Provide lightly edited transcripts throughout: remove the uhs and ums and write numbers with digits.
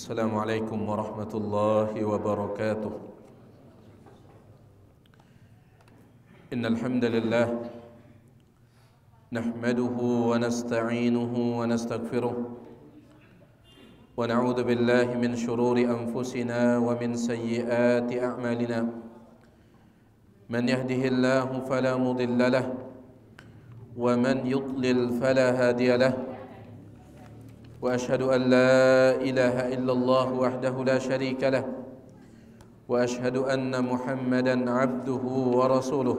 Assalamualaikum warahmatullahi wabarakatuh. Innal hamdalillah nahmaduhu wa nasta'inuhu wa nastaghfiruh wa na'udzu billahi min shururi anfusina wa min sayyiati a'malina. Man yahdihillahu fala mudilla lahu wa man yudlil fala hadiya lahu. وأشهد أن لا إله إلا الله وحده لا شريك له وأشهد أن محمدا عبده ورسوله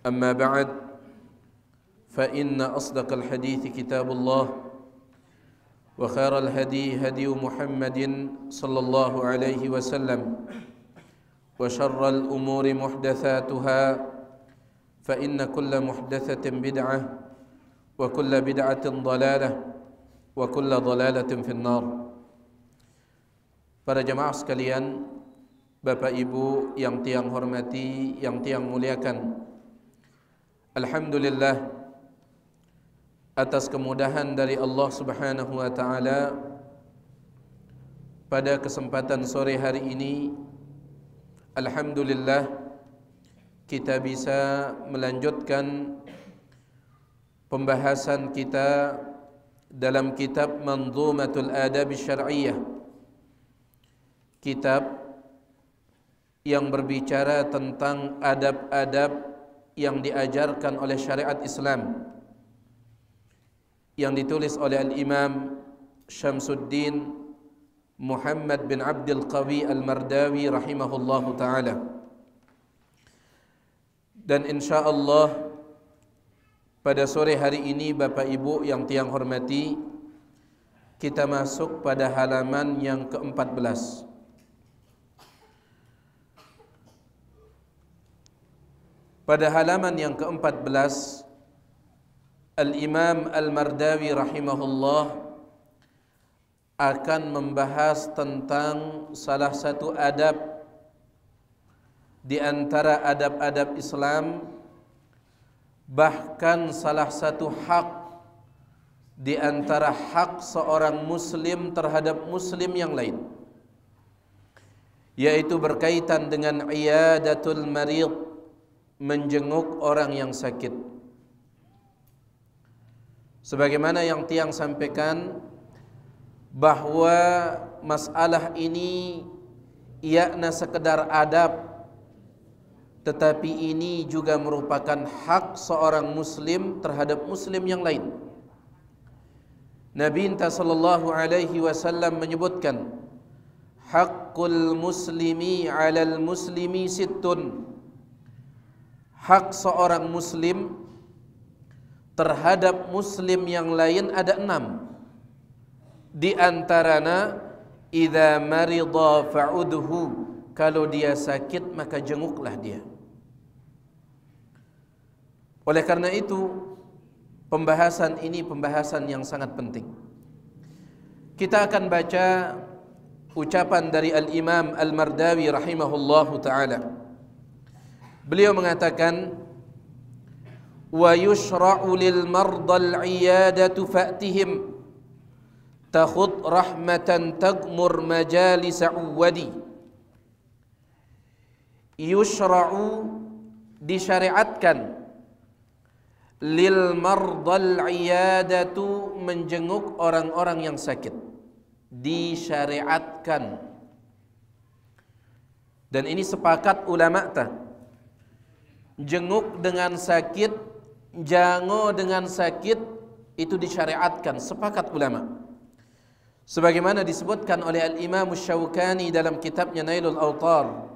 أما بعد فإن أصدق الحديث كتاب الله وخير الهدي هدي محمد صلى الله عليه وسلم وشر الأمور محدثاتها فإن كل محدثة بدعة وكل بدعة ضلالة wa kullu dhalalatin finnar. Para jemaah sekalian, Bapak Ibu yang tiang hormati, yang tiang muliakan, alhamdulillah atas kemudahan dari Allah Subhanahu wa taala, pada kesempatan sore hari ini alhamdulillah kita bisa melanjutkan pembahasan kita dalam kitab Manzumatul Adab Syar'iyyah, kitab yang berbicara tentang adab-adab yang diajarkan oleh syariat Islam, yang ditulis oleh Al-Imam Syamsuddin Muhammad bin Abdul Qawi Al-Mardawi rahimahullahu ta'ala. Dan insyaallah pada sore hari ini Bapak Ibu yang tiang hormati, kita masuk pada halaman yang ke-14. Pada halaman yang ke-14, Al-Imam Al-Mardawi rahimahullah akan membahas tentang salah satu adab di antara adab-adab Islam, bahkan salah satu hak di antara hak seorang muslim terhadap muslim yang lain, yaitu berkaitan dengan iyadatul marid, menjenguk orang yang sakit. Sebagaimana yang tiang sampaikan, bahwa masalah ini yakna sekedar adab, tetapi ini juga merupakan hak seorang muslim terhadap muslim yang lain. Nabi sallallahu alaihi wasallam menyebutkan, haqqul muslimi 'alal muslimi sittun. Hak seorang muslim terhadap muslim yang lain ada 6. Di antaranya, idza marida fa'udhu, kalau dia sakit maka jenguklah dia. Oleh karena itu, pembahasan ini pembahasan yang sangat penting. Kita akan baca ucapan dari Al-Imam Al-Mardawi rahimahullahu ta'ala. Beliau mengatakan, wa yushra'u lil mardal iyadatu fa'tihim takhud rahmatan tagmur majalis uwadi. Yushra'u, disyariatkan, lil mardal iyadatu, menjenguk orang-orang yang sakit, disyariatkan. Dan ini sepakat ulama ta, jenguk dengan sakit, jango dengan sakit, itu disyariatkan, sepakat ulama. Sebagaimana disebutkan oleh Al-Imam Syaukani dalam kitabnya Nailul Awtar,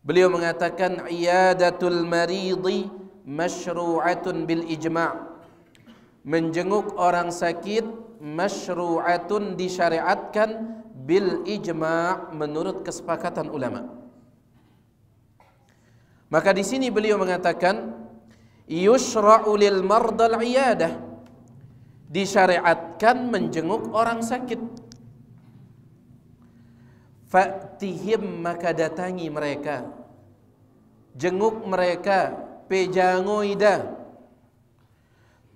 beliau mengatakan, iyadatul maridi masyru'atun bil ijma', menjenguk orang sakit masyru'atun, disyariatkan, bil ijma', menurut kesepakatan ulama. Maka di sini beliau mengatakan, yushra'u lil mardal iyadah, disyariatkan menjenguk orang sakit. Fa'tihim, maka datangi mereka, jenguk mereka, pejangoida,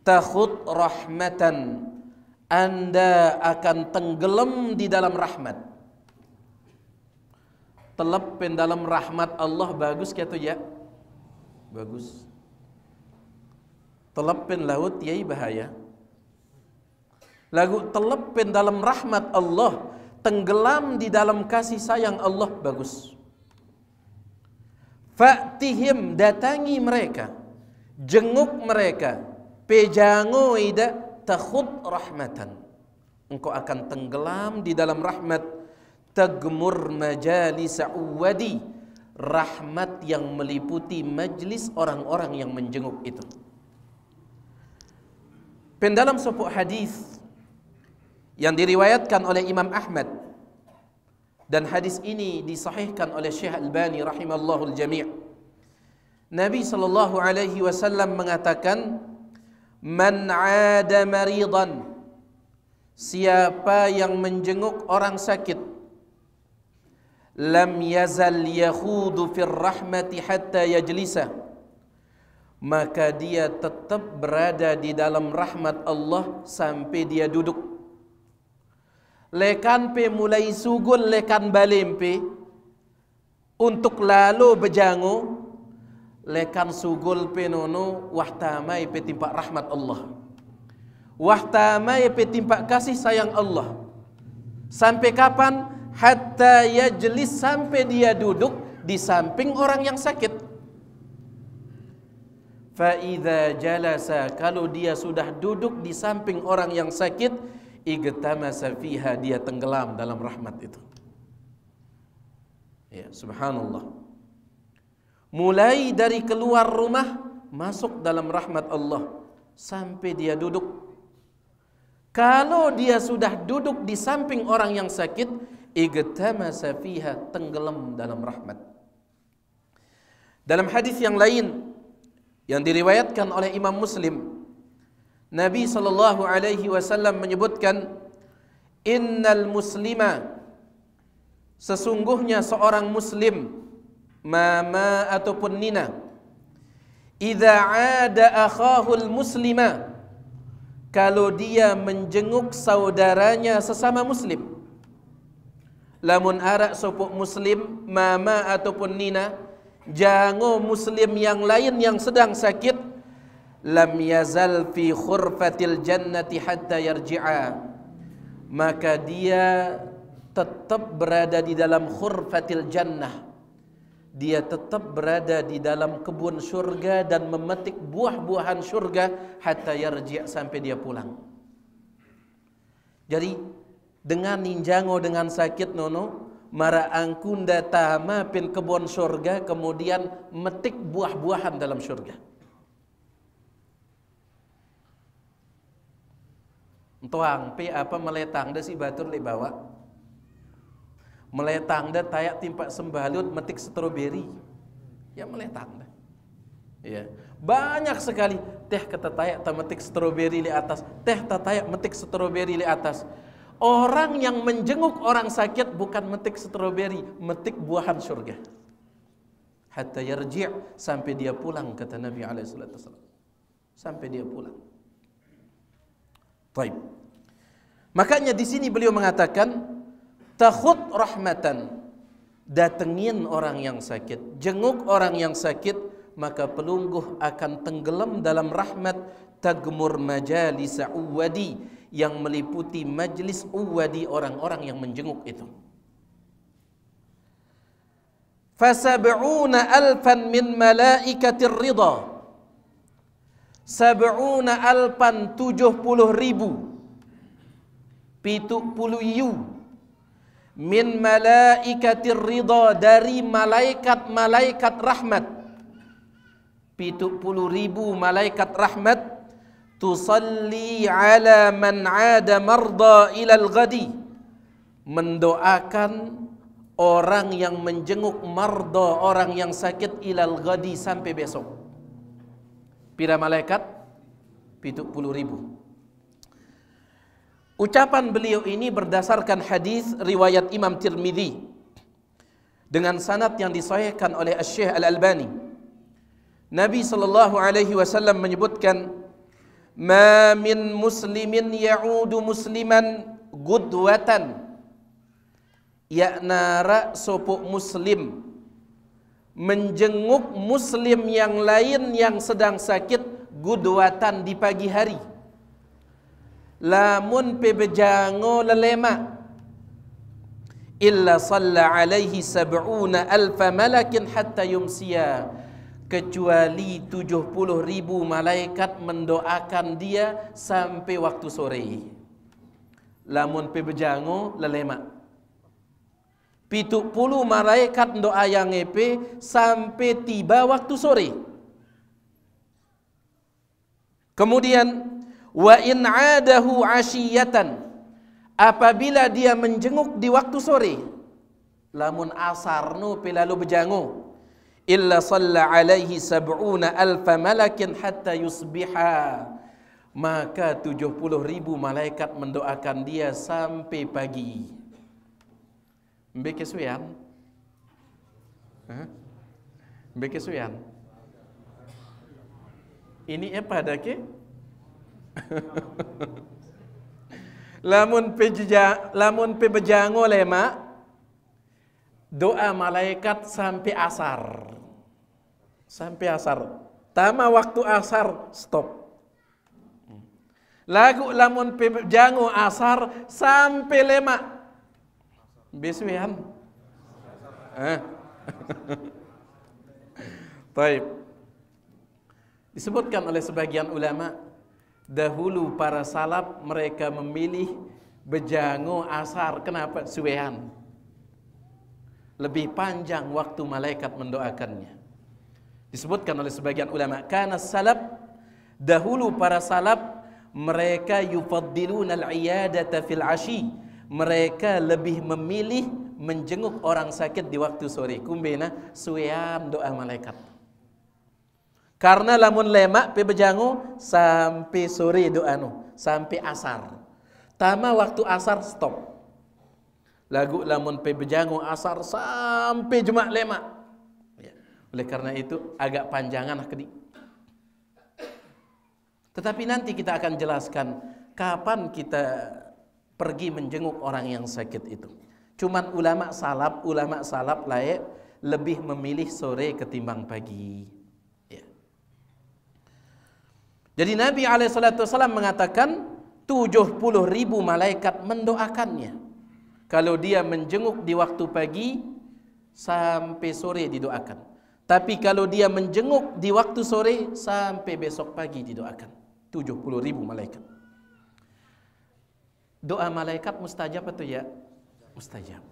takhud rahmatan, Anda akan tenggelam di dalam rahmat. Telepin dalam rahmat Allah bagus kata ya? Bagus. Telepin laut yai bahaya. Lagu telepin dalam rahmat Allah, tenggelam di dalam kasih sayang Allah bagus. Fa'tihim, datangi mereka, jenguk mereka, pejango ida takhud rahmatan. Engkau akan tenggelam di dalam rahmat. Tagmur majalis uwadi, rahmat yang meliputi majlis orang-orang yang menjenguk itu. Pendalam sebuah hadis yang diriwayatkan oleh Imam Ahmad, dan hadis ini disahihkan oleh Syekh Albani rahimahullahu al-jami'. Nabi sallallahu alaihi wasallam mengatakan, "Man 'ada maridan," siapa yang menjenguk orang sakit, "lam yazal yakhudu fir rahmati hatta yajlisa," maka dia tetap berada di dalam rahmat Allah sampai dia duduk. Lekan pe mulai sugul lekan balempe untuk lalu bejango, lekan sugul pe nono wahtamai pe timpak rahmat Allah, wahtamai pe timpak kasih sayang Allah. Sampai kapan? Hatta yajlis, sampai dia duduk di samping orang yang sakit. Fa idza jalasa, kalau dia sudah duduk di samping orang yang sakit, igtamasa fiha, dia tenggelam dalam rahmat itu. Ya, subhanallah. Mulai dari keluar rumah masuk dalam rahmat Allah sampai dia duduk. Kalau dia sudah duduk di samping orang yang sakit, igtamasa fiha, tenggelam dalam rahmat. Dalam hadis yang lain yang diriwayatkan oleh Imam Muslim, Nabi sallallahu alaihi wasallam menyebutkan, innal muslima, sesungguhnya seorang muslim, mama ataupun nina, idza ada akhahul muslima, kalau dia menjenguk saudaranya sesama muslim. Lamun arak sopok muslim, mama ataupun nina, jango muslim yang lain yang sedang sakit, lam yazal fi khurfatil jannati hatta yarji'a, maka dia tetap berada di dalam khurfatil jannah, dia tetap berada di dalam kebun syurga dan memetik buah-buahan syurga hatta yarji', sampai dia pulang. Jadi dengan ninjango dengan sakit nono, mara angkunda tama pin kebun syurga, kemudian metik buah-buahan dalam syurga. Tuang pe apa meletang dah si batur le bawa, meletang dah tayak timpak sembalut metik stroberi, ya meletang dah, ya banyak sekali teh kata tayak tak metik stroberi le atas, teh tak tayak metik stroberi le atas. Orang yang menjenguk orang sakit bukan metik stroberi, metik buahan surga. Hatta yarji', sampai dia pulang, kata Nabi alaihi salatu wasallam, sampai dia pulang. Baik. Makanya di sini beliau mengatakan takhud rahmatan, datengin orang yang sakit, jenguk orang yang sakit, maka pelungguh akan tenggelam dalam rahmat. Tagmur majalis uwadi, yang meliputi majlis uwadi, orang-orang yang menjenguk itu. Fasab'una alfan min malaikatir ridha, sab'una alfan 70.000, 70.000 min malaikatir ridha, dari malaikat-malaikat rahmat, 70.000 malaikat rahmat, tusalli ala man 'ada marda ilal ghadi, mendoakan orang yang menjenguk marda, orang yang sakit, ilal ghadi, sampai besok. Pira malaikat? 70.000. Ucapan beliau ini berdasarkan hadis riwayat Imam Tirmidzi dengan sanad yang disahihkan oleh Syekh Al-Albani. Nabi sallallahu alaihi wasallam menyebutkan, ma min muslimin ya'udu musliman gudwatan, yaknara sopok muslim menjenguk muslim yang lain yang sedang sakit gudwatan di pagi hari, lamun pe bejango lelema, illa salla alaihi sab'una alfa malakin hatta yumsiya, kecuali 70.000 malaikat mendoakan dia sampai waktu sore. Lamun pe bejango lelema, 70 malaikat doa yang epe sampai tiba waktu sore. Kemudian wa in adahu ashiyatan, apabila dia menjenguk di waktu sore, lamun asar nu pe lalu bejango, illa salla alaihi sab'una alfa malakin hatta yusbiha, maka 70.000 malaikat mendoakan dia sampai pagi. Mbek kesuyan? Mbek kesuyan? Ini apa dah ke? Lamun pe bejango lema, doa malaikat sampai asar. Sampai asar. Tama waktu asar stop. Lagu lamun pe bejango asar sampai lema. Besuyan. Baik. Disebutkan oleh sebagian ulama, dahulu para salaf mereka memilih bejango asar. Kenapa? Suwehan. Lebih panjang waktu malaikat mendoakannya. Disebutkan oleh sebagian ulama, karena salaf, dahulu para salaf mereka yufaddiluna al-iyadata fil ashi, mereka lebih memilih menjenguk orang sakit di waktu sore. Kumbena suwean doa malaikat. Karena lamun lemak pe bejango sampai sore doa nu, sampai asar. Tama waktu asar stop. Lagu lamun pe bejango asar sampai jumat lemak. Ya. Oleh karena itu agak panjangan kedi. Tetapi nanti kita akan jelaskan kapan kita pergi menjenguk orang yang sakit itu. Cuman ulama salaf layak lebih memilih sore ketimbang pagi. Ya. Jadi Nabi SAW mengatakan 70.000 malaikat mendoakannya. Kalau dia menjenguk di waktu pagi sampai sore didoakan. Tapi kalau dia menjenguk di waktu sore sampai besok pagi didoakan. 70.000 malaikat. Doa malaikat mustajab atau ya? Mustajab.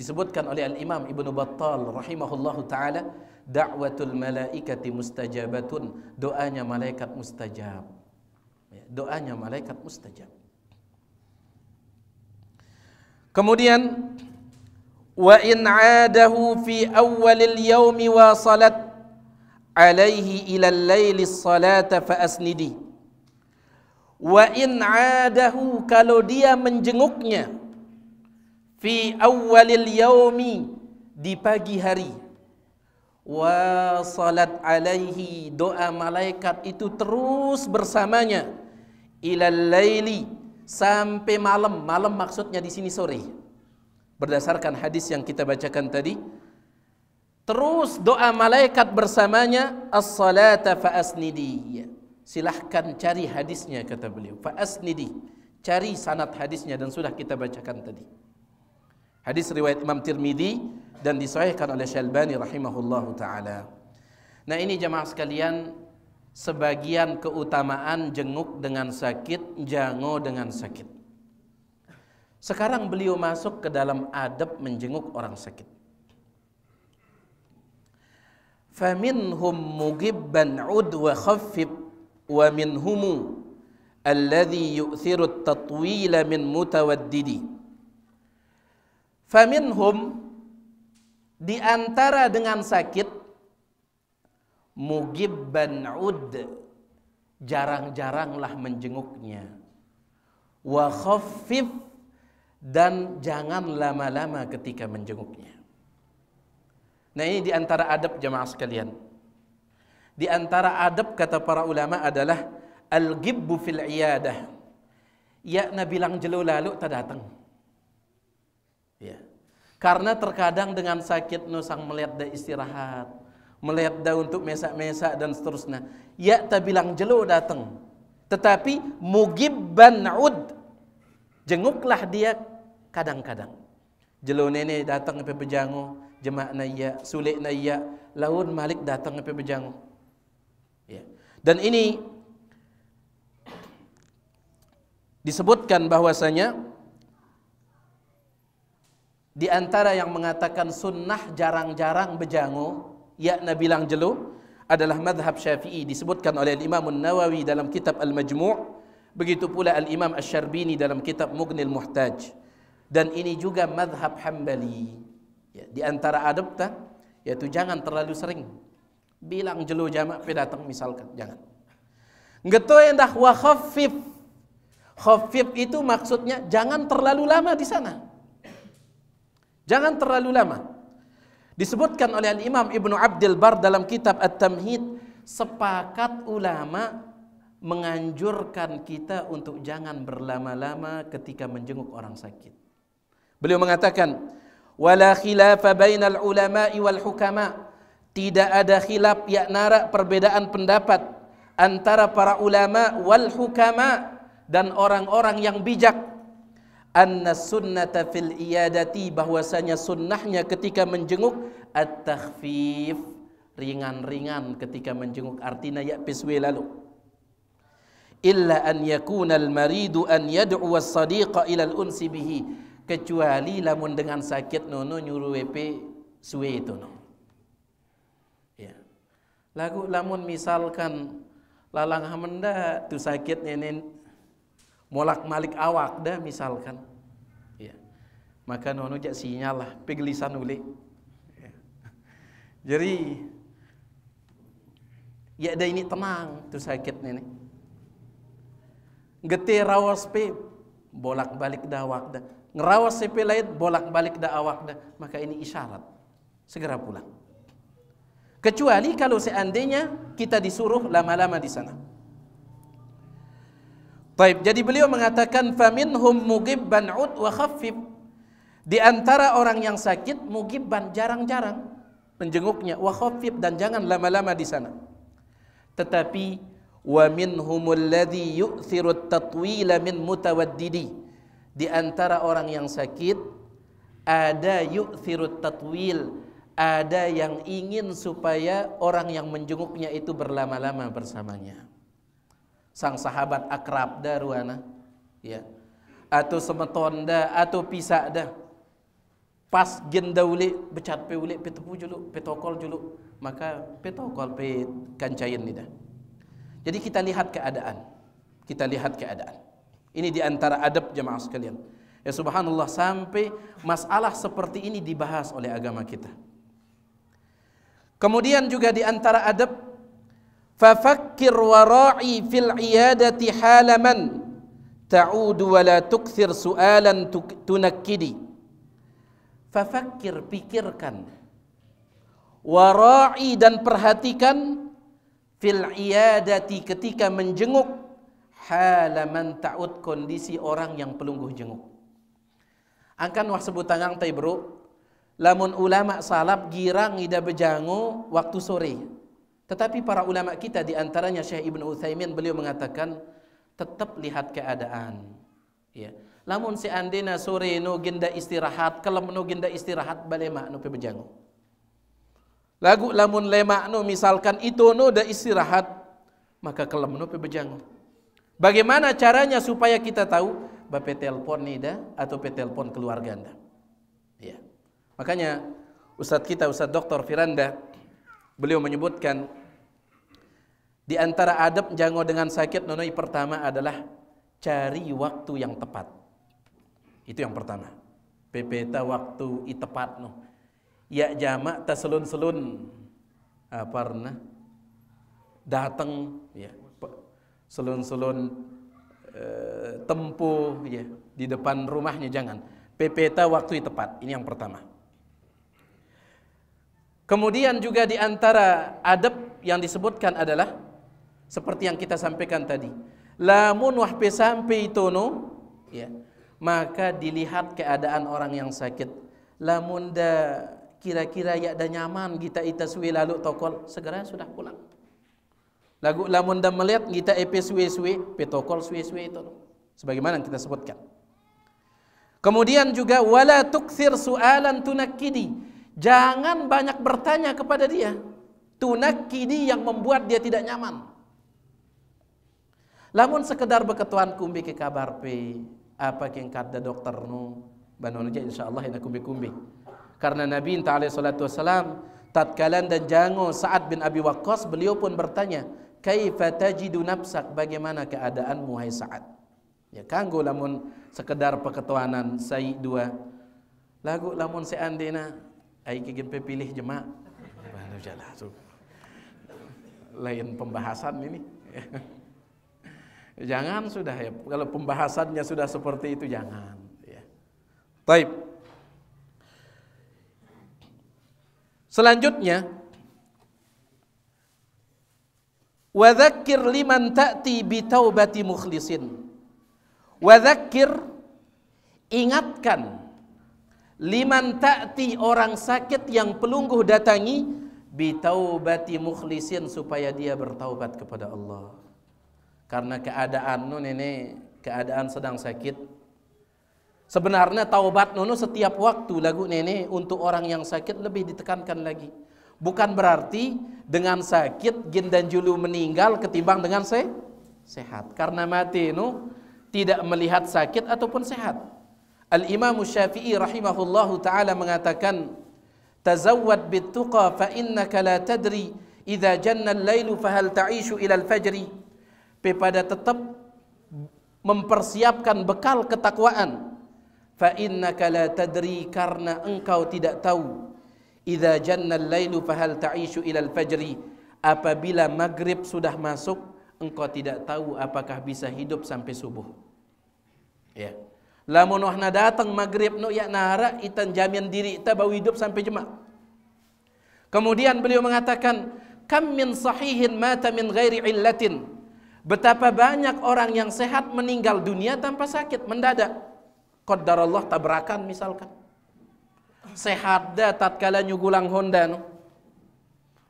Disebutkan oleh Al-Imam Ibnu Battal rahimahullahu taala, da'watul malaikati mustajabatun, doanya malaikat mustajab. Doanya malaikat mustajab. Kemudian wa in 'adahu fi awwalil yaumi wa salat alaihi ila al-laili as-salata fa asnidi. Wa in 'adahu, kalau dia menjenguknya fi awwalil yaumi, di pagi hari, wa salat alaihi, doa malaikat itu terus bersamanya, ilal laili, sampai malam. Malam maksudnya di sini sore. Berdasarkan hadis yang kita bacakan tadi, terus doa malaikat bersamanya, as-salata fa asnidi. Silahkan cari hadisnya, kata beliau. Fa asnidi, cari sanad hadisnya, dan sudah kita bacakan tadi. Hadis riwayat Imam Tirmidzi dan disahihkan oleh Syalbani rahimahullahu taala. Nah, ini jemaah sekalian, sebagian keutamaan jenguk dengan sakit, jango dengan sakit. Sekarang beliau masuk ke dalam adab menjenguk orang sakit. Faminhum mugibban ud wa khaffif wa minhum alladhi yu'thiru at-tatwila min mutawaddidi. Faminhum, di antara dengan sakit, mugibban ud, jarang-jaranglah menjenguknya, wa khaffif, dan jangan lama-lama ketika menjenguknya. Nah, ini di antara adab jemaah sekalian. Di antara adab, kata para ulama, adalah al-ghibbu fil iyadah. Ya na bilang jelo lalu tak datang. Ya. Karena terkadang dengan sakit no sang melihat dah istirahat, melihat dah untuk mesak-mesak dan seterusnya. Ya tak bilang jelo datang. Tetapi mugibban ud, jenguklah dia kadang-kadang. Jelo nenek datang ke bejango, jemaah naya, sulik naya, laun malik datang ke bejango. Ya. Dan ini disebutkan bahwasanya di antara yang mengatakan sunnah jarang-jarang bejango, yakna bilang jelo, adalah madhab Syafi'i, disebutkan oleh Imam Nawawi dalam kitab Al-Majmu', begitu pula Al-Imam Asy-Syarbini dalam kitab Mughnil Muhtaj. Dan ini juga madhab Hambali. Ya, di antara adab ta, yaitu jangan terlalu sering bilang jelo jamak pe datang misalkan, jangan. Ngetoy dah wa khaffif. Khaffif itu maksudnya jangan terlalu lama di sana. Jangan terlalu lama. Disebutkan oleh Al-Imam Ibnu Abdul Bar dalam kitab At-Tamhid, sepakat ulama menganjurkan kita untuk jangan berlama-lama ketika menjenguk orang sakit. Beliau mengatakan, wala khilafa bainal ulama'i wal hukama. Tidak ada khilaf, yakna perbedaan pendapat antara para ulama wal hukama dan orang-orang yang bijak. Anna sunnata fil iyadati, bahwasanya sunnahnya ketika menjenguk at-takhfif, ringan-ringan ketika menjenguk, artinya ya piswe lalu. Illa an yakuna al-maridu an yad'u as-sadiqa ila al-unsi bihi, kecuali lamun dengan sakit nono nyuruh wepe suwe itu no. Ya. Lagu lamun misalkan lalang hamenda tu sakit nenen molak-malik awak dah misalkan. Ya. Maka nono jak sinyal lah pegelisan ule. Ya. Jadi ya ada ini tenang tu sakit nenek. Gete rawas pe bolak-balik dah awak dah. Ngerawas sepe lain bolak-balik dah awak dah. Maka ini isyarat segera pulang. Kecuali kalau seandainya kita disuruh lama-lama di sana. Baik, jadi beliau mengatakan faminhum mugibban ud wa khaffif. Di antara orang yang sakit mugibban jarang-jarang menjenguknya, wa khaffif, dan jangan lama-lama di sana. Tetapi wa minhumul ladzi yu'thiru at-tatwila min mutawaddidi. Di antara orang yang sakit ada yu'thiru at-tatwil, ada yang ingin supaya orang yang menjenguknya itu berlama-lama bersamanya. Sang sahabat akrab dah ruana, ya, atau semeton dah, atau pisah dah, pas genda ule becat pe ule petepu julu, petokol julu, maka petokol pe kancayin ni dah. Jadi kita lihat keadaan, kita lihat keadaan. Ini di antara adab jemaah sekalian. Ya subhanallah, sampai masalah seperti ini dibahas oleh agama kita. Kemudian juga di antara adab, fafakkir wara'i fil iyadati halaman ta'udu wa la tukthir su'alan tunakkidi. Fafakkir, pikirkan, wara'i, dan perhatikan, fil iyadati, ketika menjenguk, halaman ta'ud, kondisi orang yang pelungguh jenguk. Angkan wah sebut tangang tay bro, lamun ulama salaf girang ida bejango waktu sore. Tetapi para ulama kita di antaranya Syekh Ibnu Utsaimin, beliau mengatakan tetap lihat keadaan. Ya. Lamun seandainya sore no genda istirahat, kelem no genda istirahat, balema no pe bejango. Lagu lamun lemak no misalkan itu no da istirahat, maka kelem no pe bejango. Bagaimana caranya supaya kita tahu bape telepon ni dah atau pe telepon keluarga anda? Ya. Makanya Ustadz kita, Ustadz Dr. Firanda, beliau menyebutkan di antara adab jango dengan sakit nonoi pertama adalah cari waktu yang tepat. Itu yang pertama. Pepeta waktu tepat no. Ya jamak ta selun-selun pernah datang ya selun-selun tempuh ya di depan rumahnya, jangan. Pepeta waktu tepat. Ini yang pertama. Kemudian juga di antara adab yang disebutkan adalah Seperti yang kita sampaikan tadi. Lamun wahpe sampai itu no, ya, maka dilihat keadaan orang yang sakit. Lamun da kira-kira ya da nyaman kita suwe lalu tokol, segera sudah pulang. Lagu lamun da melihat kita suwe-suwe, petokol suwe-suwe itu no. Sebagaimana yang kita sebutkan. Kemudian juga wala tukthir su'alan tunakkidi. Jangan banyak bertanya kepada dia. Tunakkidi yang membuat dia tidak nyaman. Lamun sekedar beketuan kumbi ke kabar pe apa yang kata dokter nu banon aja insyaallah ina kumbi-kumbi. Karena Nabi alaihi salatu wasalam tatkalan dan jango Sa'ad bin Abi Waqqas beliau pun bertanya, "Kaifa tajidu nafsak?" Bagaimana keadaanmu hai Sa'ad? Ya kanggo lamun sekedar peketuanan sai dua. Lagu lamun seandainya ai gempe pilih jemaah. Baru jalan tuh. Lain pembahasan ini. Jangan sudah ya, kalau pembahasannya sudah seperti itu jangan ya. Baik. Selanjutnya wa dzakkir liman ta'ti bi taubati mukhlisin. Wa dzakkir, ingatkan, liman ta'ti, orang sakit yang pelungguh datangi, bi taubati mukhlisin, supaya dia bertaubat kepada Allah. Karena keadaan nu nenek keadaan sedang sakit. Sebenarnya taubat nu setiap waktu lagu nenek untuk orang yang sakit lebih ditekankan lagi. Bukan berarti dengan sakit gin dan julu meninggal ketimbang dengan sehat. Karena mati nu tidak melihat sakit ataupun sehat. Al-Imam Syafi'i rahimahullahu ta'ala mengatakan, tazawwad bittuqa fa innaka la tadri idza janna al-lailu fahal ta'ishu ila al-fajri. Pada tetap mempersiapkan bekal ketakwaan. Fa innaka la tadri, karena engkau tidak tahu, idza janna al-lailu fahal ta'ishu ila al-fajri, apabila maghrib sudah masuk engkau tidak tahu apakah bisa hidup sampai subuh. Ya. Lamun wahna datang maghrib no ya nara itan jamin diri ita bau hidup sampai jemaah. Kemudian beliau mengatakan, kam min sahihin mata min ghairi illatin. Betapa banyak orang yang sehat meninggal dunia tanpa sakit mendadak. Qaddarallah tabrakan misalkan. Sehat dah tatkala nyugulang Honda no.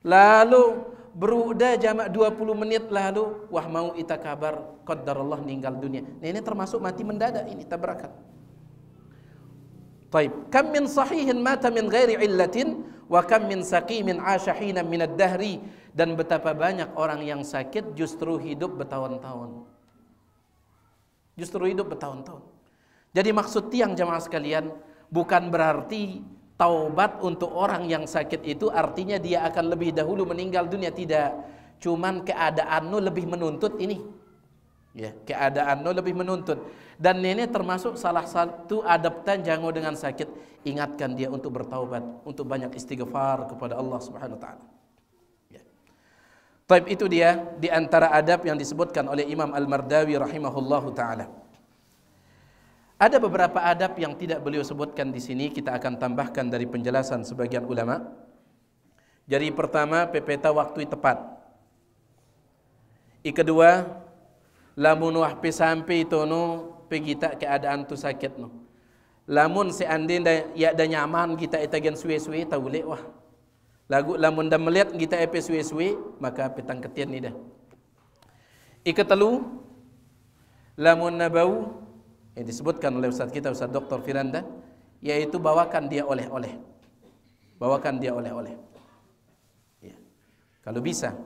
Lalu berudah jamak 20 menit lalu wah mau ita kabar qaddarallah meninggal dunia. Nah, ini termasuk mati mendadak, ini tabrakan. Taib, kam min sahihin mata min ghairi illatin wa kam min saqimin 'asha hina min ad-dahri, dan betapa banyak orang yang sakit justru hidup bertahun-tahun. Justru hidup bertahun-tahun. Jadi maksud tiang jamaah sekalian bukan berarti taubat untuk orang yang sakit itu artinya dia akan lebih dahulu meninggal dunia, tidak. Cuman keadaanmu lebih menuntut ini. Ya, keadaanmu lebih menuntut. Dan ini termasuk salah satu adabtan jango dengan sakit, ingatkan dia untuk bertaubat, untuk banyak istighfar kepada Allah Subhanahu wa taala. Ya. Baik, itu dia di antara adab yang disebutkan oleh Imam Al-Mardawi rahimahullahu taala. Ada beberapa adab yang tidak beliau sebutkan di sini, kita akan tambahkan dari penjelasan sebagian ulama. Jadi pertama, pepeta waktu tepat. Kedua, lamun wahpe sampai itu no pegita keadaan tu sakit no. Lamun seandainya ya ada nyaman kita etagen suwe-suwe tahu lek wah. Lagu lamun dah melihat kita epe suwe-suwe maka petang ketian ni dah. Ketelu, lamun nabau yang disebutkan oleh Ustaz kita, Ustaz Dr. Firanda, yaitu bawakan dia oleh-oleh. Bawakan dia oleh-oleh. Ya. Kalau bisa.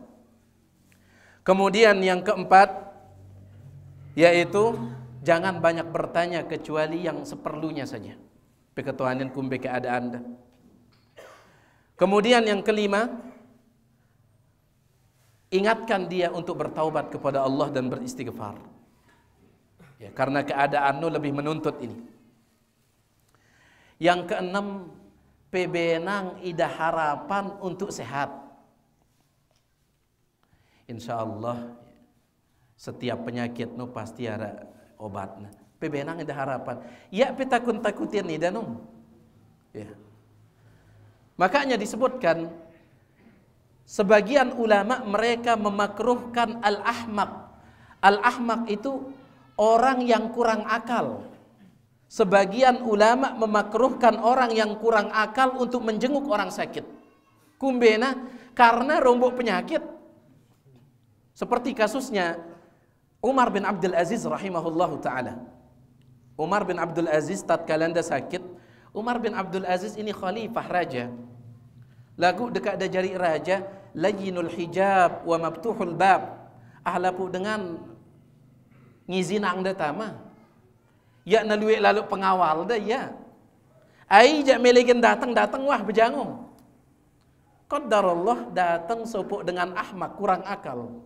Kemudian yang keempat, yaitu jangan banyak bertanya kecuali yang seperlunya saja. Peketuanan kumbe keadaan dah. Kemudian yang kelima, ingatkan dia untuk bertaubat kepada Allah dan beristighfar. Ya, karena keadaanmu lebih menuntut ini. Yang keenam, pebenang ida harapan untuk sehat. Insya Allah setiap penyakit nu pasti ada obatnya. Pebenang ida harapan. Ya petakun-takutin ida nu. Ya. Makanya disebutkan Sebagian ulama mereka memakruhkan al-ahmaq. Al-ahmaq itu orang yang kurang akal. Sebagian ulama memakruhkan orang yang kurang akal untuk menjenguk orang sakit. Kumbena karena rombok penyakit. Seperti kasusnya Umar bin Abdul Aziz rahimahullahu ta'ala. Umar bin Abdul Aziz tatkala sakit, Umar bin Abdul Aziz ini khalifah raja. Lagu dekat ada jari raja, layyinul hijab wa mabtuhul bab. Ahlapu dengan ngizinang datama. Ya naluik lalu pengawal dah ya. Ai jak melegen datang wah berjangong. Qadarullah datang sopok dengan ahmak kurang akal.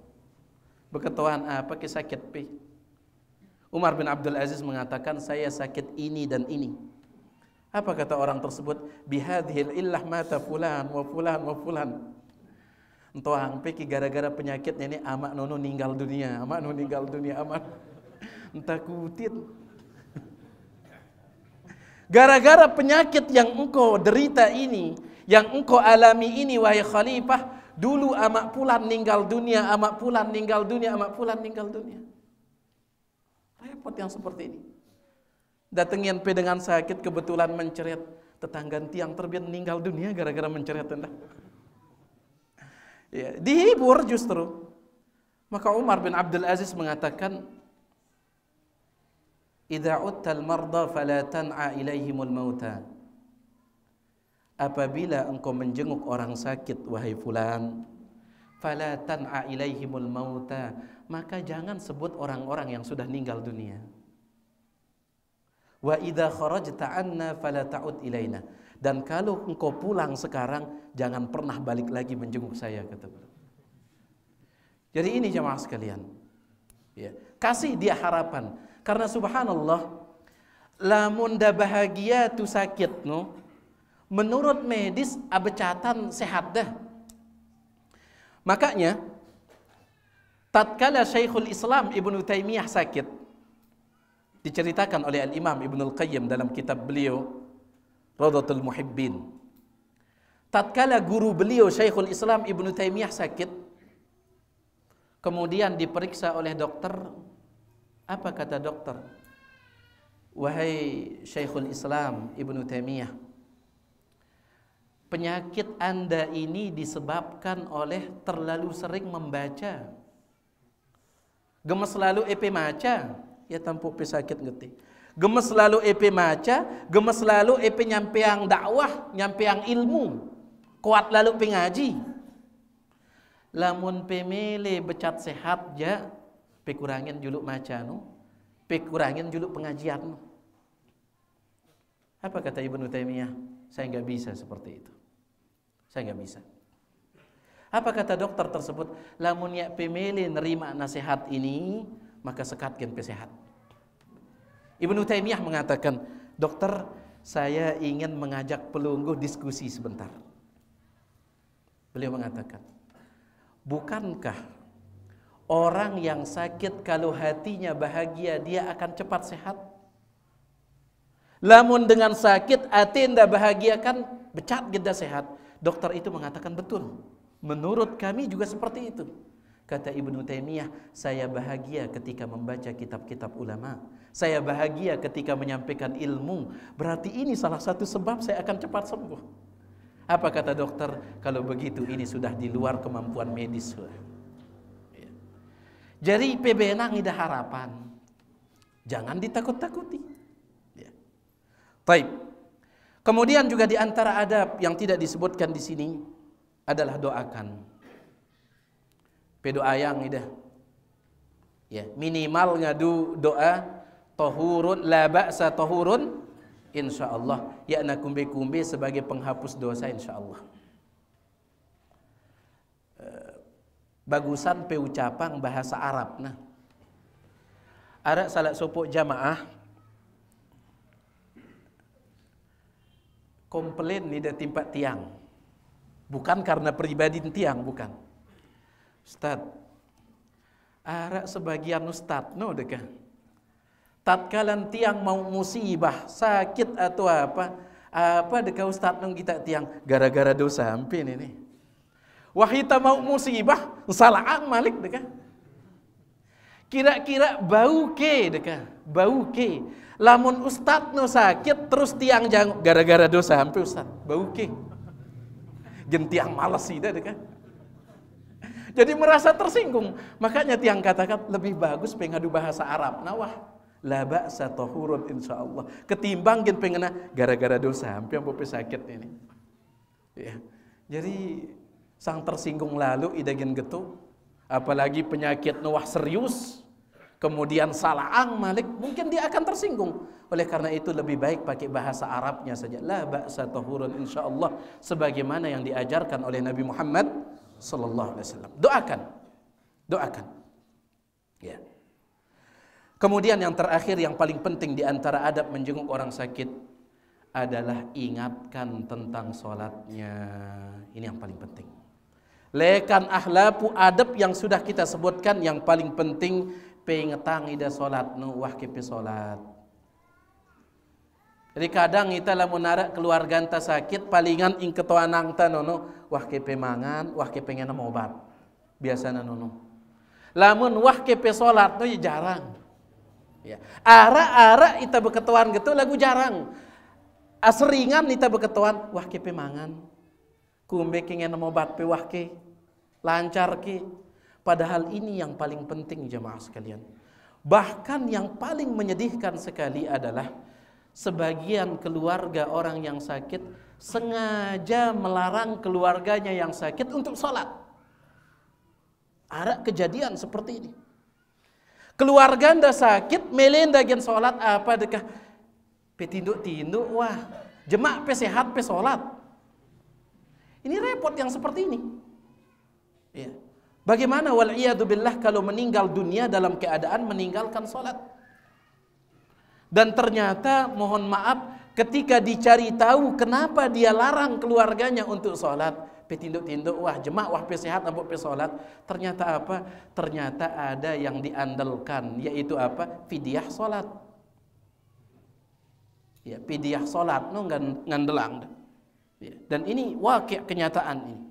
Berketuan apa ke sakit pi? Umar bin Abdul Aziz mengatakan saya sakit ini dan ini. Apa kata orang tersebut? Bihadhil illah mata fulan wa fulan wa fulan. Entoang pi gara-gara penyakitnya ini amak nono meninggal dunia, amak nono meninggal dunia, amak entah kutit. Gara-gara penyakit yang engkau derita ini, yang engkau alami ini wahai khalifah, dulu amak pulan meninggal dunia, amak pulan meninggal dunia, amak pulan meninggal dunia. Repot yang seperti ini. Datengin pe dengan sakit kebetulan menceret, tetangga tiang terbit meninggal dunia gara-gara menceret anda. Ya, dihibur justru. Maka Umar bin Abdul Aziz mengatakan, idza uttal marda fala tan'a ilaihimul mauta. Apabila engkau menjenguk orang sakit wahai fulan, fala tan'a ilaihimul mauta, maka jangan sebut orang-orang yang sudah meninggal dunia. Wa idza kharajta anna fala ta'ud ilaina. Dan kalau engkau pulang sekarang, jangan pernah balik lagi menjenguk saya, kata beliau. Jadi ini jamaah sekalian, ya, kasih dia harapan. Karena subhanallah, lamun dah bahagia tu sakit no, menurut medis abecatan sehat dah. Makanya tatkala Syekhul Islam Ibnu Taimiyah sakit, diceritakan oleh Al-Imam Ibnul Qayyim dalam kitab beliau Rawdatul Muhibbin. Tatkala guru beliau Syekhul Islam Ibnu Taimiyah sakit, kemudian diperiksa oleh dokter. Apa kata dokter? Wahai Syekhul Islam Ibnu Taimiyah, penyakit anda ini disebabkan oleh terlalu sering membaca. Gemes lalu EP maca, ya tampuk pe sakit ngerti. Gemes lalu EP maca, gemes lalu EP nyampeang dakwah, nyampeang ilmu. Kuat lalu pe ngaji. Lamun pe mele becat sehat ja, pe kurangin juluk maca no, pe kurangin juluk pengajian no. Apa kata Ibnu Taimiyah? Saya enggak bisa seperti itu. Saya enggak bisa. Apa kata dokter tersebut? Lamun ya pemele nerima nasihat ini, maka sekatkan pesehat. Ibnu Taimiyah mengatakan, dokter, saya ingin mengajak pelungguh diskusi sebentar. Beliau mengatakan, bukankah orang yang sakit kalau hatinya bahagia dia akan cepat sehat? Lamun dengan sakit hati anda bahagiakan becat kita sehat. Dokter itu mengatakan betul. Menurut kami juga seperti itu. Kata Ibnu Taimiyah, saya bahagia ketika membaca kitab-kitab ulama. Saya bahagia ketika menyampaikan ilmu. Berarti ini salah satu sebab saya akan cepat sembuh. Apa kata dokter? Kalau begitu ini sudah di luar kemampuan medis. Jadi PBNang ada harapan. Jangan ditakut-takuti. Baik. Kemudian juga di antara adab yang tidak disebutkan di sini adalah doakan. Doa yang idah. Ya, minimal ngadu doa tahurun la ba'sa tahurun insyaallah. Ya na kumbe-kumbe sebagai penghapus dosa insyaallah. Bagusan pe ucapan bahasa Arab nah. Ada salat sopok jamaah komplain ni dah timpat tiang. Bukan karena pribadi tiang, bukan. Ustaz, ada sebagian ustaz no dekah. Tatkalan tiang mau musibah, sakit atau apa dekah ustaz nang kita tiang gara-gara dosa hampir ini. Wahita mau musibah, salah malik deka. Kira-kira bau ke deka, bau ke. Lamun ustad no sakit terus tiang janguk gara-gara dosa hampir ustad, bau ke. Gentiang malas sih deka. Jadi merasa tersinggung. Makanya tiang katakan lebih bagus pengadu bahasa Arab. Nawah la ba'sa tahurun insyaallah. Ketimbang gen pengena gara-gara dosa hampir sampai sakit ini. Ya. Jadi sang tersinggung lalu idagen getu, apalagi penyakit nuwah serius, kemudian salaang malik, mungkin dia akan tersinggung. Oleh karena itu lebih baik pakai bahasa Arabnya saja. La ba'sa tahurun insyaallah, sebagaimana yang diajarkan oleh Nabi Muhammad sallallahu alaihi wasallam. Doakan. Doakan. Ya. Kemudian yang terakhir yang paling penting di antara adab menjenguk orang sakit adalah ingatkan tentang sholatnya. Ini yang paling penting. Lekan ahlapu adab yang sudah kita sebutkan, yang paling penting pengetang ida sholat nu wah kepe sholat. Jadi kadang kita lamun nara keluarga anta sakit palingan ing ketua nang ta nono wah kepe mangan, wah kepe ngena obat. Biasana nono. Lamun wah kepe sholat no ya jarang. Ya. Ara-ara ita beketuan gitu lagu jarang. Aseringan ita beketuan wah kepe mangan. Kumbe ke ngena obat pe wah ke lancar ke. Padahal ini yang paling penting jemaah sekalian. Bahkan yang paling menyedihkan sekali adalah sebagian keluarga orang yang sakit sengaja melarang keluarganya yang sakit untuk sholat. Ada kejadian seperti ini. Keluarga anda sakit, melenda gen sholat apa dekah? Petinduk-tinduk, wah jemak pe sehat pe sholat. Ini repot yang seperti ini. Ya. Bagaimana wal'iyadzubillah kalau meninggal dunia dalam keadaan meninggalkan sholat? Dan ternyata mohon maaf ketika dicari tahu kenapa dia larang keluarganya untuk sholat, petinduk-tinduk wah jemak wah pe sehat nampak pe sholat, ternyata apa? Ternyata ada yang diandalkan, yaitu apa? Fidyah sholat. Ya, fidyah sholat no ngandelang. Ya, dan ini wakil kenyataan ini.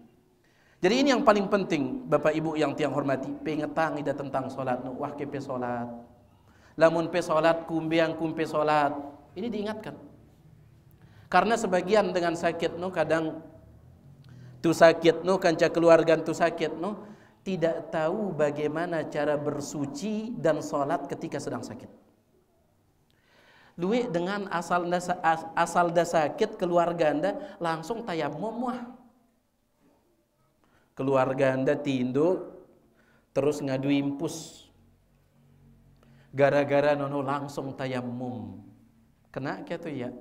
Jadi ini yang paling penting Bapak Ibu yang tiang hormati, pengetang ida tentang sholat no wah ke pe sholat. Lamun pe sholat kumbiang kumpe sholat, ini diingatkan. Karena sebagian dengan sakit no kadang tu sakit no kanca keluarga tu sakit no tidak tahu bagaimana cara bersuci dan sholat ketika sedang sakit. Luwe dengan asal dah sakit keluarga anda langsung tayammum wah. Keluarga anda tinduk terus ngadu impus. Gara-gara nono langsung tayammum. Kena gitu ya.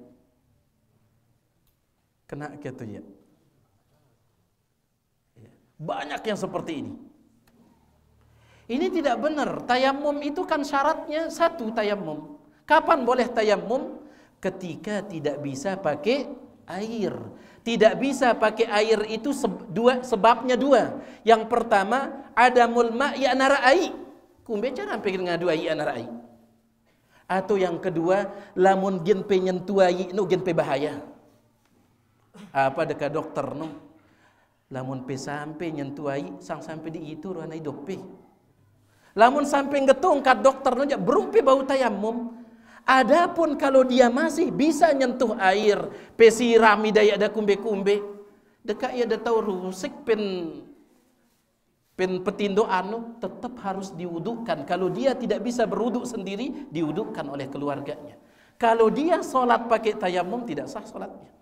Kena gitu ya. Banyak yang seperti ini. Ini tidak benar. Tayammum itu kan syaratnya satu tayammum. Kapan boleh tayammum? Ketika tidak bisa pakai air. Tidak bisa pakai air itu sebabnya dua. Yang pertama, adamul ma' ya narai. Kumbe cara pengen ngadu ai anarai. Atau yang kedua, lamun gen penyen tuai no gen pe bahaya. Apa dekat dokter no? Lamun pe sampai nyentuai sang sampai di itu ruanai dope. Lamun sampai ngetung kat dokter no berumpi bau tayammum. Adapun kalau dia masih bisa nyentuh air, pe sirami daya ada kumbe-kumbe. Dekat ia ada tahu rusik petindo anu tetap harus diwudukan. Kalau dia tidak bisa berwuduk sendiri, diwudukan oleh keluarganya. Kalau dia sholat pakai tayamum, tidak sah sholatnya.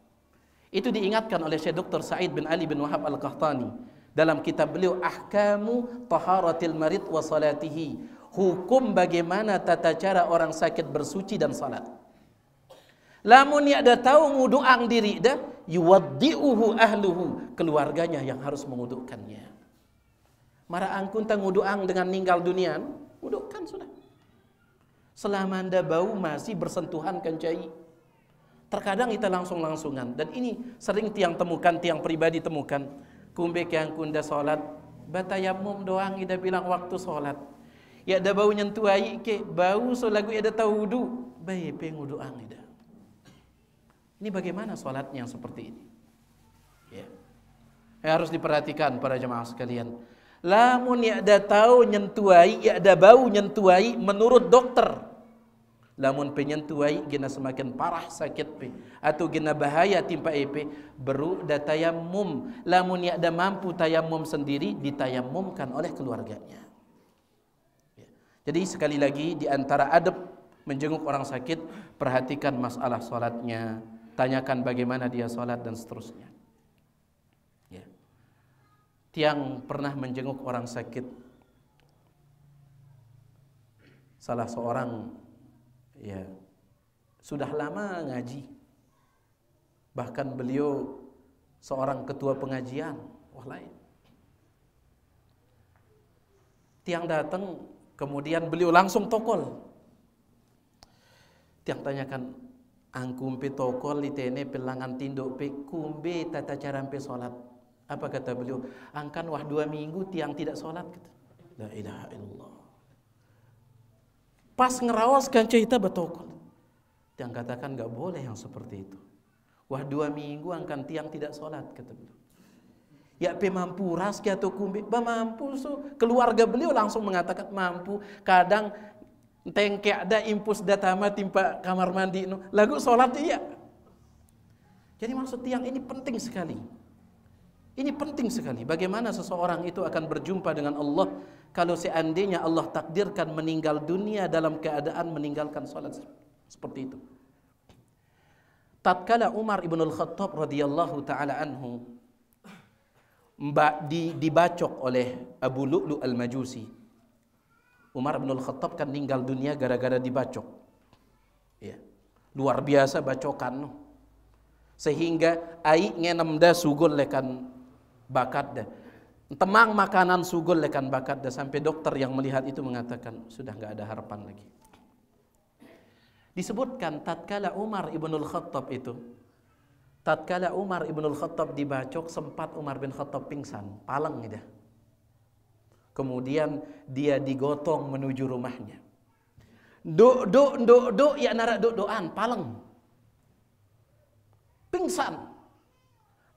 Itu diingatkan oleh Syekh Dr. Sa'id bin Ali bin Wahab Al-Qahtani dalam kitab beliau Ahkamu Taharatil Marid wa Salatihi, hukum bagaimana tata cara orang sakit bersuci dan salat. Lamun ya ada tahu nguduang diri dah, yuwaddi'uhu ahluhu, keluarganya yang harus mengudukkannya. Mara angkun tang nguduang dengan meninggal dunia, ngudukkan sudah. Selama anda bau masih bersentuhan kancai. Terkadang kita langsung-langsungan, dan ini sering tiang temukan, tiang pribadi temukan. Kumbe ke angkun dah solat, batayamum doang ida bilang waktu solat. Ya ada bau nyentuh ai ke bau so lagu ada tahu wudu, bae pe nguduang ida. Ini bagaimana solatnya yang seperti ini? Ya. Harus diperhatikan para jemaah sekalian. Lamun ya ada tahu nyentuai, ya ada bau nyentuai menurut dokter. Lamun penyentuai gina semakin parah sakit pe atau gina bahaya timpa EP beru da tayammum. Lamun ya ada mampu tayammum sendiri ditayammumkan oleh keluarganya. Jadi sekali lagi di antara adab menjenguk orang sakit, perhatikan masalah salatnya, tanyakan bagaimana dia salat dan seterusnya. Ya. Tiang pernah menjenguk orang sakit. Salah seorang ya sudah lama ngaji. Bahkan beliau seorang ketua pengajian. Wah lain. Tiang datang, kemudian beliau langsung tokol. Tiang tanyakan, angkumpe tokol litene pelangan tinduk pe kumbe tata cara pe salat. Apa kata beliau? Angkan wah 2 minggu tiang tidak salat gitu. La ilaha illallah. Pas ngerawas kan cerita betokol. Tiang katakan enggak boleh yang seperti itu. Wah 2 minggu angkan tiang tidak salat kata beliau. Ya pe mampu raski atau kumbe, ba mampu so. Keluarga beliau langsung mengatakan mampu. Kadang tengke ada impus datama timpa kamar mandi no. Lagu salat iya. Jadi maksud tiang ini penting sekali. Ini penting sekali. Bagaimana seseorang itu akan berjumpa dengan Allah kalau seandainya Allah takdirkan meninggal dunia dalam keadaan meninggalkan salat seperti itu. Tatkala Umar ibn al-Khattab radhiyallahu taala anhu dibacok oleh Abu Lu'lu al-Majusi. Umar bin Al-Khattab kan meninggal dunia gara-gara dibacok. Ya. Luar biasa bacokan. Sehingga ai ngenem da sugul lekan bakat dah. Temang makanan sugul lekan bakat dah sampai dokter yang melihat itu mengatakan sudah enggak ada harapan lagi. Disebutkan tatkala Umar ibn Al-Khattab itu tatkala Umar ibn Al-Khattab dibacok, sempat Umar bin Khattab pingsan, palang dah. Kemudian dia digotong menuju rumahnya. Do ya narak doan, palang. Pingsan.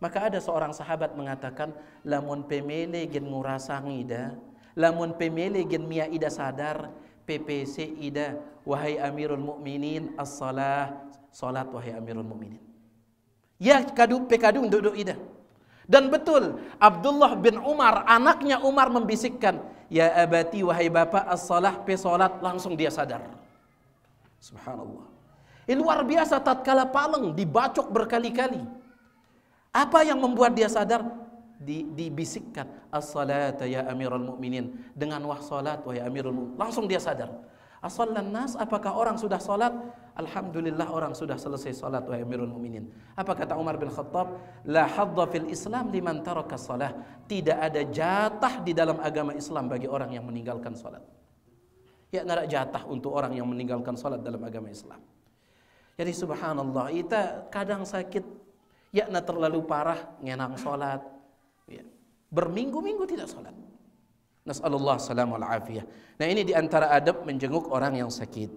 Maka ada seorang sahabat mengatakan, lamun pemele gen ngurasang ida, lamun pemele gen mia ida sadar, PPC ida, wahai Amirul Mukminin, as-salah, salat wahai Amirul Mukminin. Ya pekadu duduk ida. Dan betul Abdullah bin Umar, anaknya Umar membisikkan, ya abati wahai bapak as-salah pe salat, langsung dia sadar. Subhanallah. Luar biasa tatkala palang dibacok berkali-kali. Apa yang membuat dia sadar? Dibisikkan as-salata ya Amirul Mukminin, dengan wah salat wahai Amirul Mukminin. Langsung dia sadar. As-sallan nas, apakah orang sudah salat? Alhamdulillah orang sudah selesai salat wahai Amirul Mukminin. Apa kata Umar bin Khattab? La hadza fil Islam liman taraka salah. Tidak ada jatah di dalam agama Islam bagi orang yang meninggalkan salat. Ya nara jatah untuk orang yang meninggalkan salat dalam agama Islam. Jadi subhanallah, kita kadang sakit ya na terlalu parah ngenang salat. Ya. Berminggu-minggu tidak salat. Nas'alullah salam wal afiyah. Nah ini diantara adab menjenguk orang yang sakit.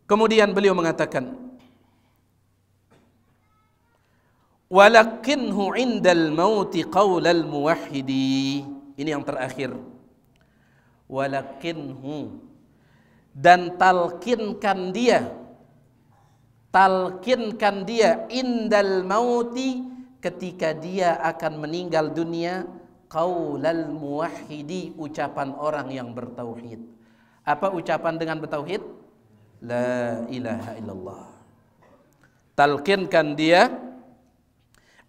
Kemudian beliau mengatakan, walakinhu indal mauti qaulal muwahhidi. Ini yang terakhir. Walakinhu, dan talkinkan dia indal mauti, ketika dia akan meninggal dunia, qaulal muwahhidi, ucapan orang yang bertauhid. Apa ucapan dengan bertauhid? La ilaha illallah. Talkinkan dia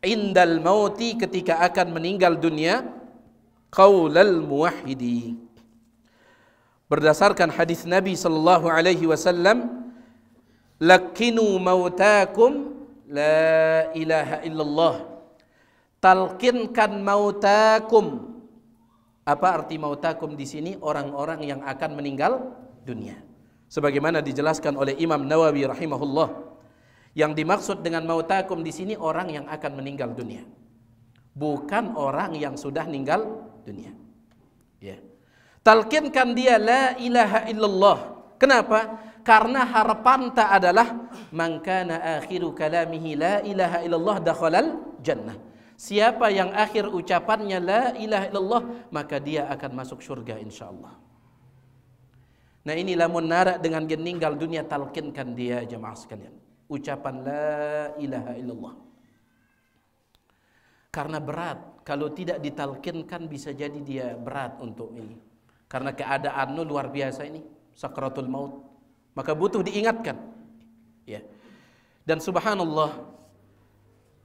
indal mauti, ketika akan meninggal dunia, qaulal muwahhidi. Berdasarkan hadis Nabi sallallahu alaihi wasallam, lakinu mautakum la ilaha illallah. Talkinkan mautakum. Apa arti mautakum di sini? Orang-orang yang akan meninggal dunia. Sebagaimana dijelaskan oleh Imam Nawawi rahimahullah, yang dimaksud dengan mautakum di sini orang yang akan meninggal dunia, bukan orang yang sudah meninggal dunia. Ya. Talkinkan dia la ilaha illallah. Kenapa? Karena harapan tak adalah man kana akhiru kalamihi la ilaha illallah dakhalal jannah. Siapa yang akhir ucapannya la ilaha illallah, maka dia akan masuk surga insyaallah. Nah ini lamun narak dengan meninggal dunia, talkinkan dia jemaah sekalian ucapan la ilaha illallah. Karena berat, kalau tidak ditalkinkan bisa jadi dia berat untuk ini. Karena keadaannya luar biasa ini, sakratul maut. Maka butuh diingatkan. Ya. Dan subhanallah,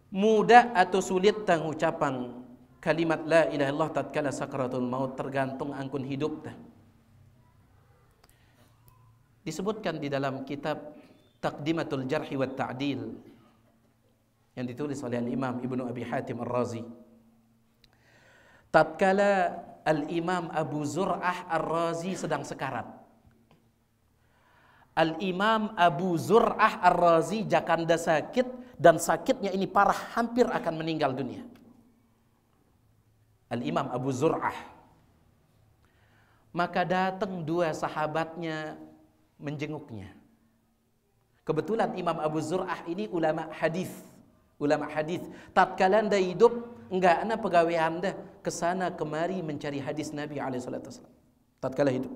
mudah atau sulit tang ucapan kalimat la ilaha illallah tatkala sakratul maut tergantung angkun hidup dah. Disebutkan di dalam kitab Taqdimatul Jarh wa Ta'dil yang ditulis oleh Al-Imam Ibnu Abi Hatim Ar-Razi. Tatkala Al-Imam Abu Zur'ah Ar-Razi sedang sekarat. Al-Imam Abu Zur'ah Ar-Razi jakanda sakit, dan sakitnya ini parah, hampir akan meninggal dunia. Al-Imam Abu Zur'ah. Maka datang dua sahabatnya menjenguknya. Kebetulan Imam Abu Zur'ah ini ulama hadis. Ulama hadis. Tatkala anda hidup, enggak ana pegawai anda kesana kemari mencari hadis Nabi SAW. Tatkala hidup.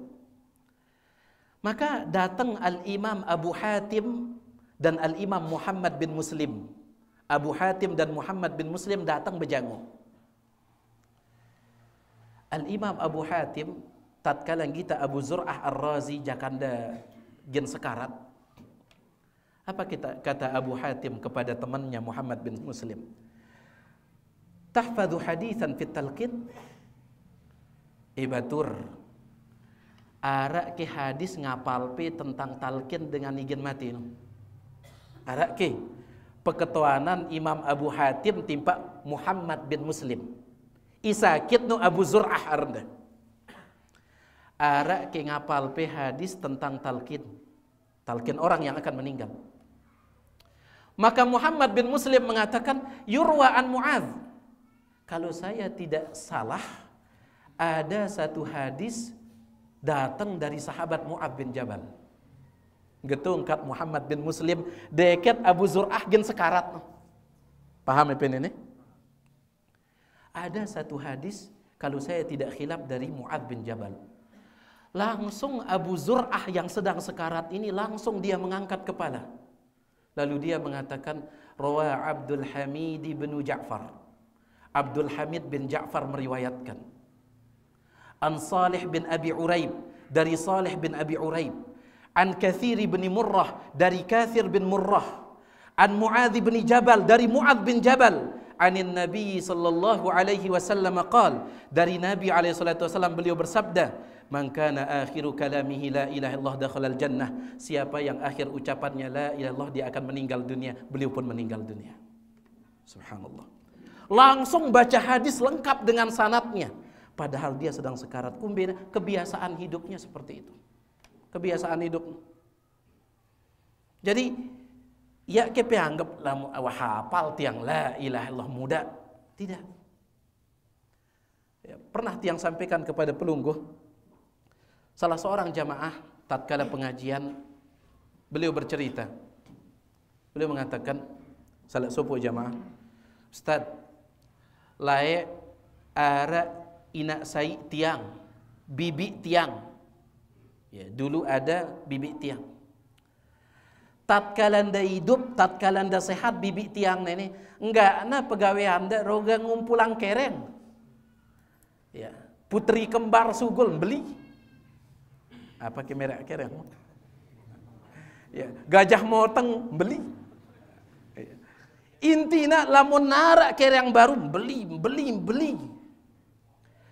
Maka datang Al-Imam Abu Hatim dan Al-Imam Muhammad bin Muslim. Abu Hatim dan Muhammad bin Muslim datang berjangu. Al-Imam Abu Hatim tatkala kita Abu Zur'ah Ar-Razi jakanda gen sekarat. Apa kata Abu Hatim kepada temannya Muhammad bin Muslim? Tahfadhu hadithan fit talqin? Batur. Arak ke hadis ngapal pe tentang talqin dengan igen mati. Arak ke peketuanan Imam Abu Hatim timpa Muhammad bin Muslim. Isakit nu Abu Zur'ah arda. Arak ke ngapal pe hadis tentang talqin. Talqin orang yang akan meninggal. Maka Muhammad bin Muslim mengatakan, yurwa an Mu'adz. Kalau saya tidak salah, ada satu hadis datang dari sahabat Mu'adz bin Jabal. Getungkat Muhammad bin Muslim deket Abu Zur'ah gen sekarat. Paham apa ini? Ada satu hadis, kalau saya tidak khilaf, dari Mu'adz bin Jabal. Langsung Abu Zur'ah yang sedang sekarat ini, langsung dia mengangkat kepala. Lalu dia mengatakan, rawa Abdul Hamid bin Ja'far. Abdul Hamid bin Ja'far meriwayatkan. An Salih bin Abi Uraib, dari Salih bin Abi Uraib. An Kathir bin Murrah, dari Kathir bin Murrah. An Mu'adz bin Jabal, dari Mu'adz bin Jabal. Anin Nabi sallallahu alaihi wasallam qala, dari Nabi alaihi salatu wasallam beliau bersabda, man kana akhiru kalamihi la ilaha illallah dakhala jannah. Siapa yang akhir ucapannya la ilaha illallah, dia akan meninggal dunia. Beliau pun meninggal dunia. Subhanallah. Langsung baca hadis lengkap dengan sanadnya. Padahal dia sedang sekarat. Kumbina kebiasaan hidupnya seperti itu. Kebiasaan hidup. Jadi ya kepe anggap hafal tiang la ilaha illallah muda. Tidak. Ya, pernah tiang sampaikan kepada pelungguh, salah seorang jamaah tatkala pengajian, beliau bercerita. Beliau mengatakan, salah sepuh jamaah, Ustaz, lae ara ina sai tiang, bibi tiang. Ya, dulu ada bibi tiang. Tatkala anda hidup, tatkala anda sehat, bibi tiang ini enggak na pegawai anda roga ngumpulang kereng. Ya, putri kembar sugul beli. Apa kemerek kereng? Ya, gajah moteng beli. Ya. Intina lamun narak kereng baru beli.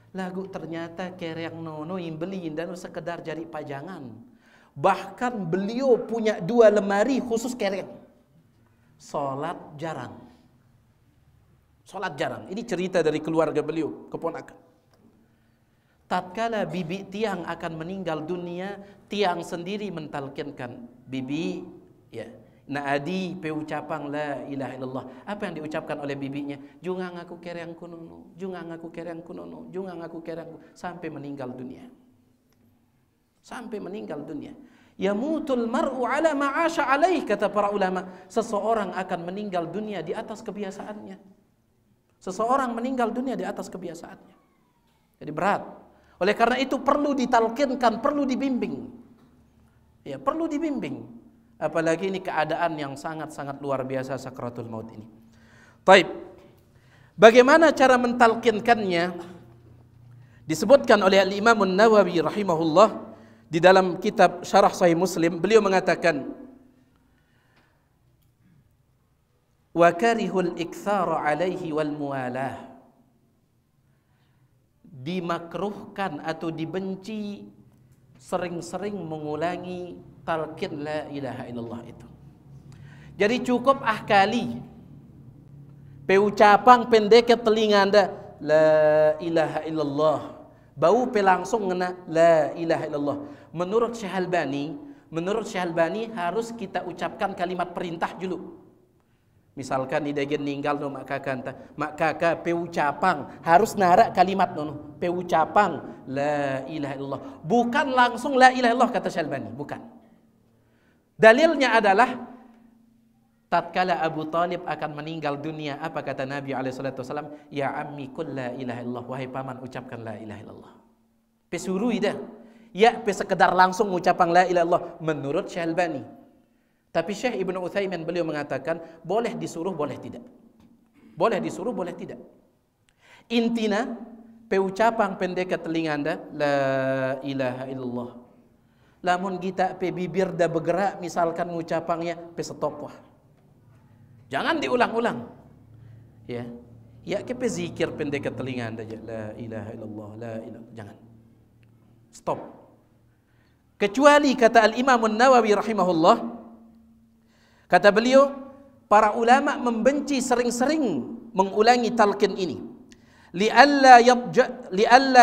Lagu ternyata kereng nono yang beli dan sekedar jadi pajangan. Bahkan beliau punya 2 lemari khusus kereng. Salat jarang. Ini cerita dari keluarga beliau, keponakan. Tatkala bibi tiang akan meninggal dunia, tiang sendiri mentalkinkan, bibi, ya, naadi pe ucapan la ilaha illallah. Apa yang diucapkan oleh bibinya? Jungang aku kereng kunono, jungang aku kereng kunono, jungang aku kereng, sampai meninggal dunia. Sampai meninggal dunia. Yamutul mar'u ala ma'asha alaih, kata para ulama. Seseorang akan meninggal dunia di atas kebiasaannya. Seseorang meninggal dunia di atas kebiasaannya. Jadi berat. Oleh karena itu perlu ditalkinkan, perlu dibimbing. Ya, perlu dibimbing. Apalagi ini keadaan yang sangat-sangat luar biasa sakratul maut ini. Taib. Bagaimana cara mentalkinkannya? Disebutkan oleh Al-Imam An-Nawawi rahimahullah di dalam kitab Syarah Sahih Muslim, beliau mengatakan, wa karihul iktsara alaihi wal muwalah. Dimakruhkan atau dibenci sering-sering mengulangi talqin la ilaha illallah itu. Jadi cukup kali ucapan pendek ke telinga Anda la ilaha illallah, bau pe langsung ngena la ilaha illallah. Menurut Syekh Albani harus kita ucapkan kalimat perintah dulu. Misalkan di dagen ninggal no mak kakak pe ucapang harus narak kalimat no pe ucapang la ilaha illallah, bukan langsung la ilaha illallah kata Syekh Albani, bukan. Dalilnya adalah tatkala Abu Talib akan meninggal dunia, apa kata Nabi SAW? Ya ammi qul la ilaha illallah, wahai paman ucapkan la ilaha illallah. Pe suruh ida, ya pe sekedar langsung ucapang la ilaha illallah menurut Syekh Albani. Tapi Syekh Ibnu Utsaimin beliau mengatakan boleh disuruh boleh tidak. Boleh disuruh boleh tidak. Intina pe ucapang pendek ke telinga Anda la ilaha illallah. Lamun kita pe bibir dah bergerak misalkan ngucapangnya pe stop wah. Jangan diulang-ulang. Ya. Ya ke pe zikir pendek ke telinga Anda aja la ilaha illallah la ilaha, jangan. Stop. Kecuali kata Al-Imam An-Nawawi rahimahullah, kata beliau, para ulama membenci sering-sering mengulangi talqin ini. Li'alla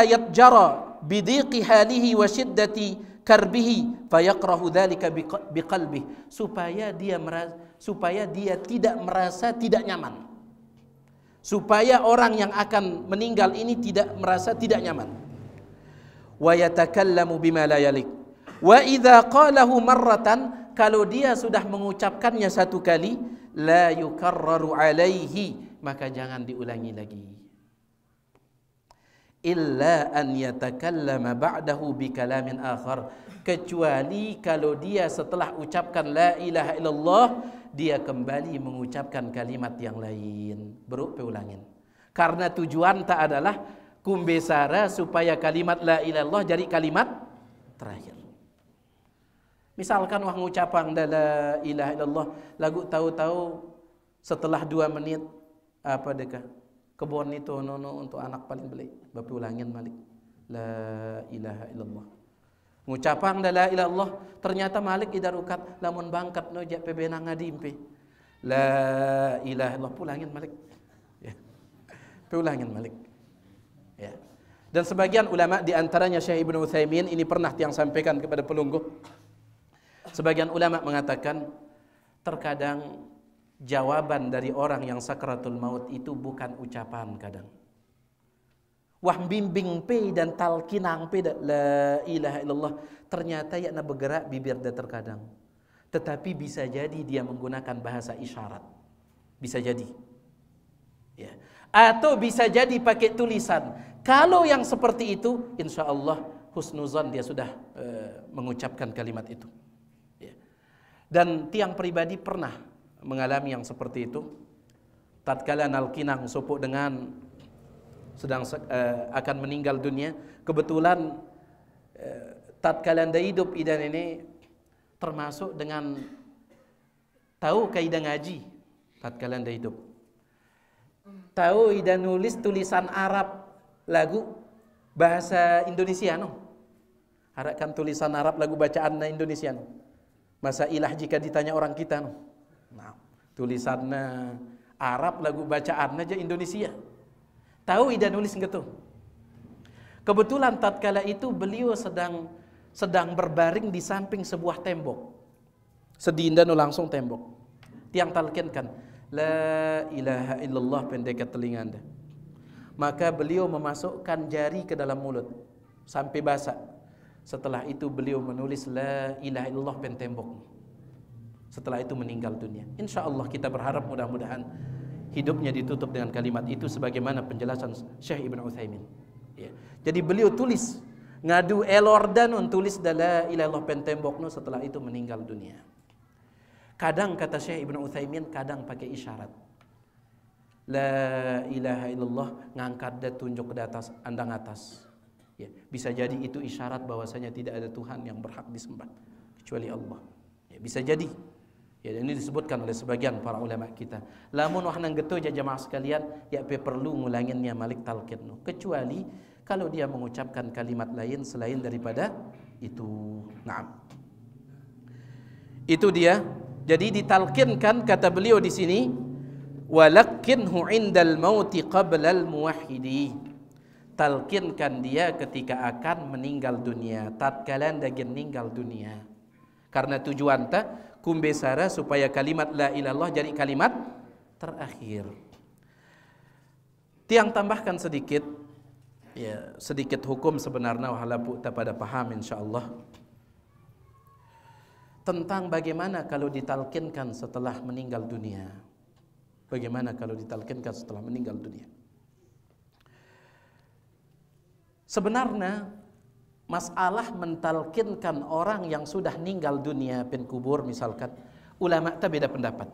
yatjara bidiqi halihi wa shiddati karbihi fayakrahu dzalika biqalbihi, supaya dia tidak merasa tidak nyaman. Supaya orang yang akan meninggal ini tidak merasa tidak nyaman. Wa yatakallamu bima la yalik. Wa idza qalahu marratan, kalau dia sudah mengucapkannya satu kali, la yukarraru alaihi, maka jangan diulangi lagi. Illa an yatakallama ba'dahu bi kalamin akhar, kecuali kalau dia setelah ucapkan la ilaha illallah dia kembali mengucapkan kalimat yang lain, baru ulangin. Karena tujuan tak adalah kumbesara supaya kalimat la ilaha illallah jadi kalimat terakhir. Misalkan wah ngucapang la ilaha illallah, lagu tahu-tahu setelah 2 menit apa deka kebon itu nono untuk anak paling beli bapi ulangin balik la ilaha illallah. Ngucapang la ilaha illallah ternyata malik idarukat lamun bangkat no jak pebenang ngadimpe la ilaha illallah pulangin balik ya. Pulangin balik ya. Dan sebagian ulama di antaranya Syekh Ibnu Utsaimin ini pernah tiang sampaikan kepada pelungguh. Sebagian ulama mengatakan terkadang jawaban dari orang yang sakratul maut itu bukan ucapan kadang. Wah bimbing pe dan talkinang pe la ilaha illallah, ternyata ya na bergerak bibir dah terkadang. Tetapi bisa jadi dia menggunakan bahasa isyarat. Bisa jadi. Ya. Atau bisa jadi pakai tulisan. Kalau yang seperti itu insyaallah husnuzan dia sudah mengucapkan kalimat itu. Dan tiang pribadi pernah mengalami yang seperti itu. Tatkala nalkinang sopuk dengan sedang akan meninggal dunia, kebetulan tatkala anda hidup idan ini termasuk dengan tahu kaidah ngaji. Tatkala anda hidup tahu idan nulis tulisan Arab lagu bahasa Indonesia no. Harapkan tulisan Arab lagu bacaan Indonesia no. Masa ilah jika ditanya orang kita no. Nah, tulisannya Arab lagu bacaan aja Indonesia. Tahu ida nulis gitu. Kebetulan tatkala itu beliau sedang berbaring di samping sebuah tembok. Sedinda no langsung tembok. Tiang talkinkan la ilaha illallah pendek ke telinga Anda. Maka beliau memasukkan jari ke dalam mulut sampai basah. Setelah itu beliau menulis la ilaha illallah pen tembok. Setelah itu meninggal dunia. Insyaallah kita berharap mudah-mudahan hidupnya ditutup dengan kalimat itu sebagaimana penjelasan Syekh Ibn Utsaimin. Ya. Jadi beliau tulis ngadu elordan tulis la ilaha illallah pentembokno setelah itu meninggal dunia. Kadang kata Syekh Ibn Utsaimin kadang pakai isyarat. La ilaha illallah ngangkat dia tunjuk ke atas, andang atas. Ya, bisa jadi itu isyarat bahwasanya tidak ada Tuhan yang berhak disembah kecuali Allah. Ya, bisa jadi. Ya, ini disebutkan oleh sebagian para ulama kita. Lamun wahna geto jamaah sekalian, ya perlu ngulanginnya malik talqin. Kecuali kalau dia mengucapkan kalimat lain selain daripada itu. Naam. Itu dia. Jadi ditalqinkan kata beliau di sini, walakkinhu indal mauti qablal muwahhidi. Talqinkan dia ketika akan meninggal dunia, tatkala daging meninggal dunia. Karena tujuan ta kumbe sara supaya kalimat la ilallah jadi kalimat terakhir. Tiang tambahkan sedikit, ya sedikit hukum sebenarnya wahalapu tak pada paham insyaallah. Tentang bagaimana kalau ditalqinkan setelah meninggal dunia. Bagaimana kalau ditalqinkan setelah meninggal dunia? Sebenarnya masalah mentalkinkan orang yang sudah meninggal dunia pen kubur misalkan, ulama tak beda pendapat.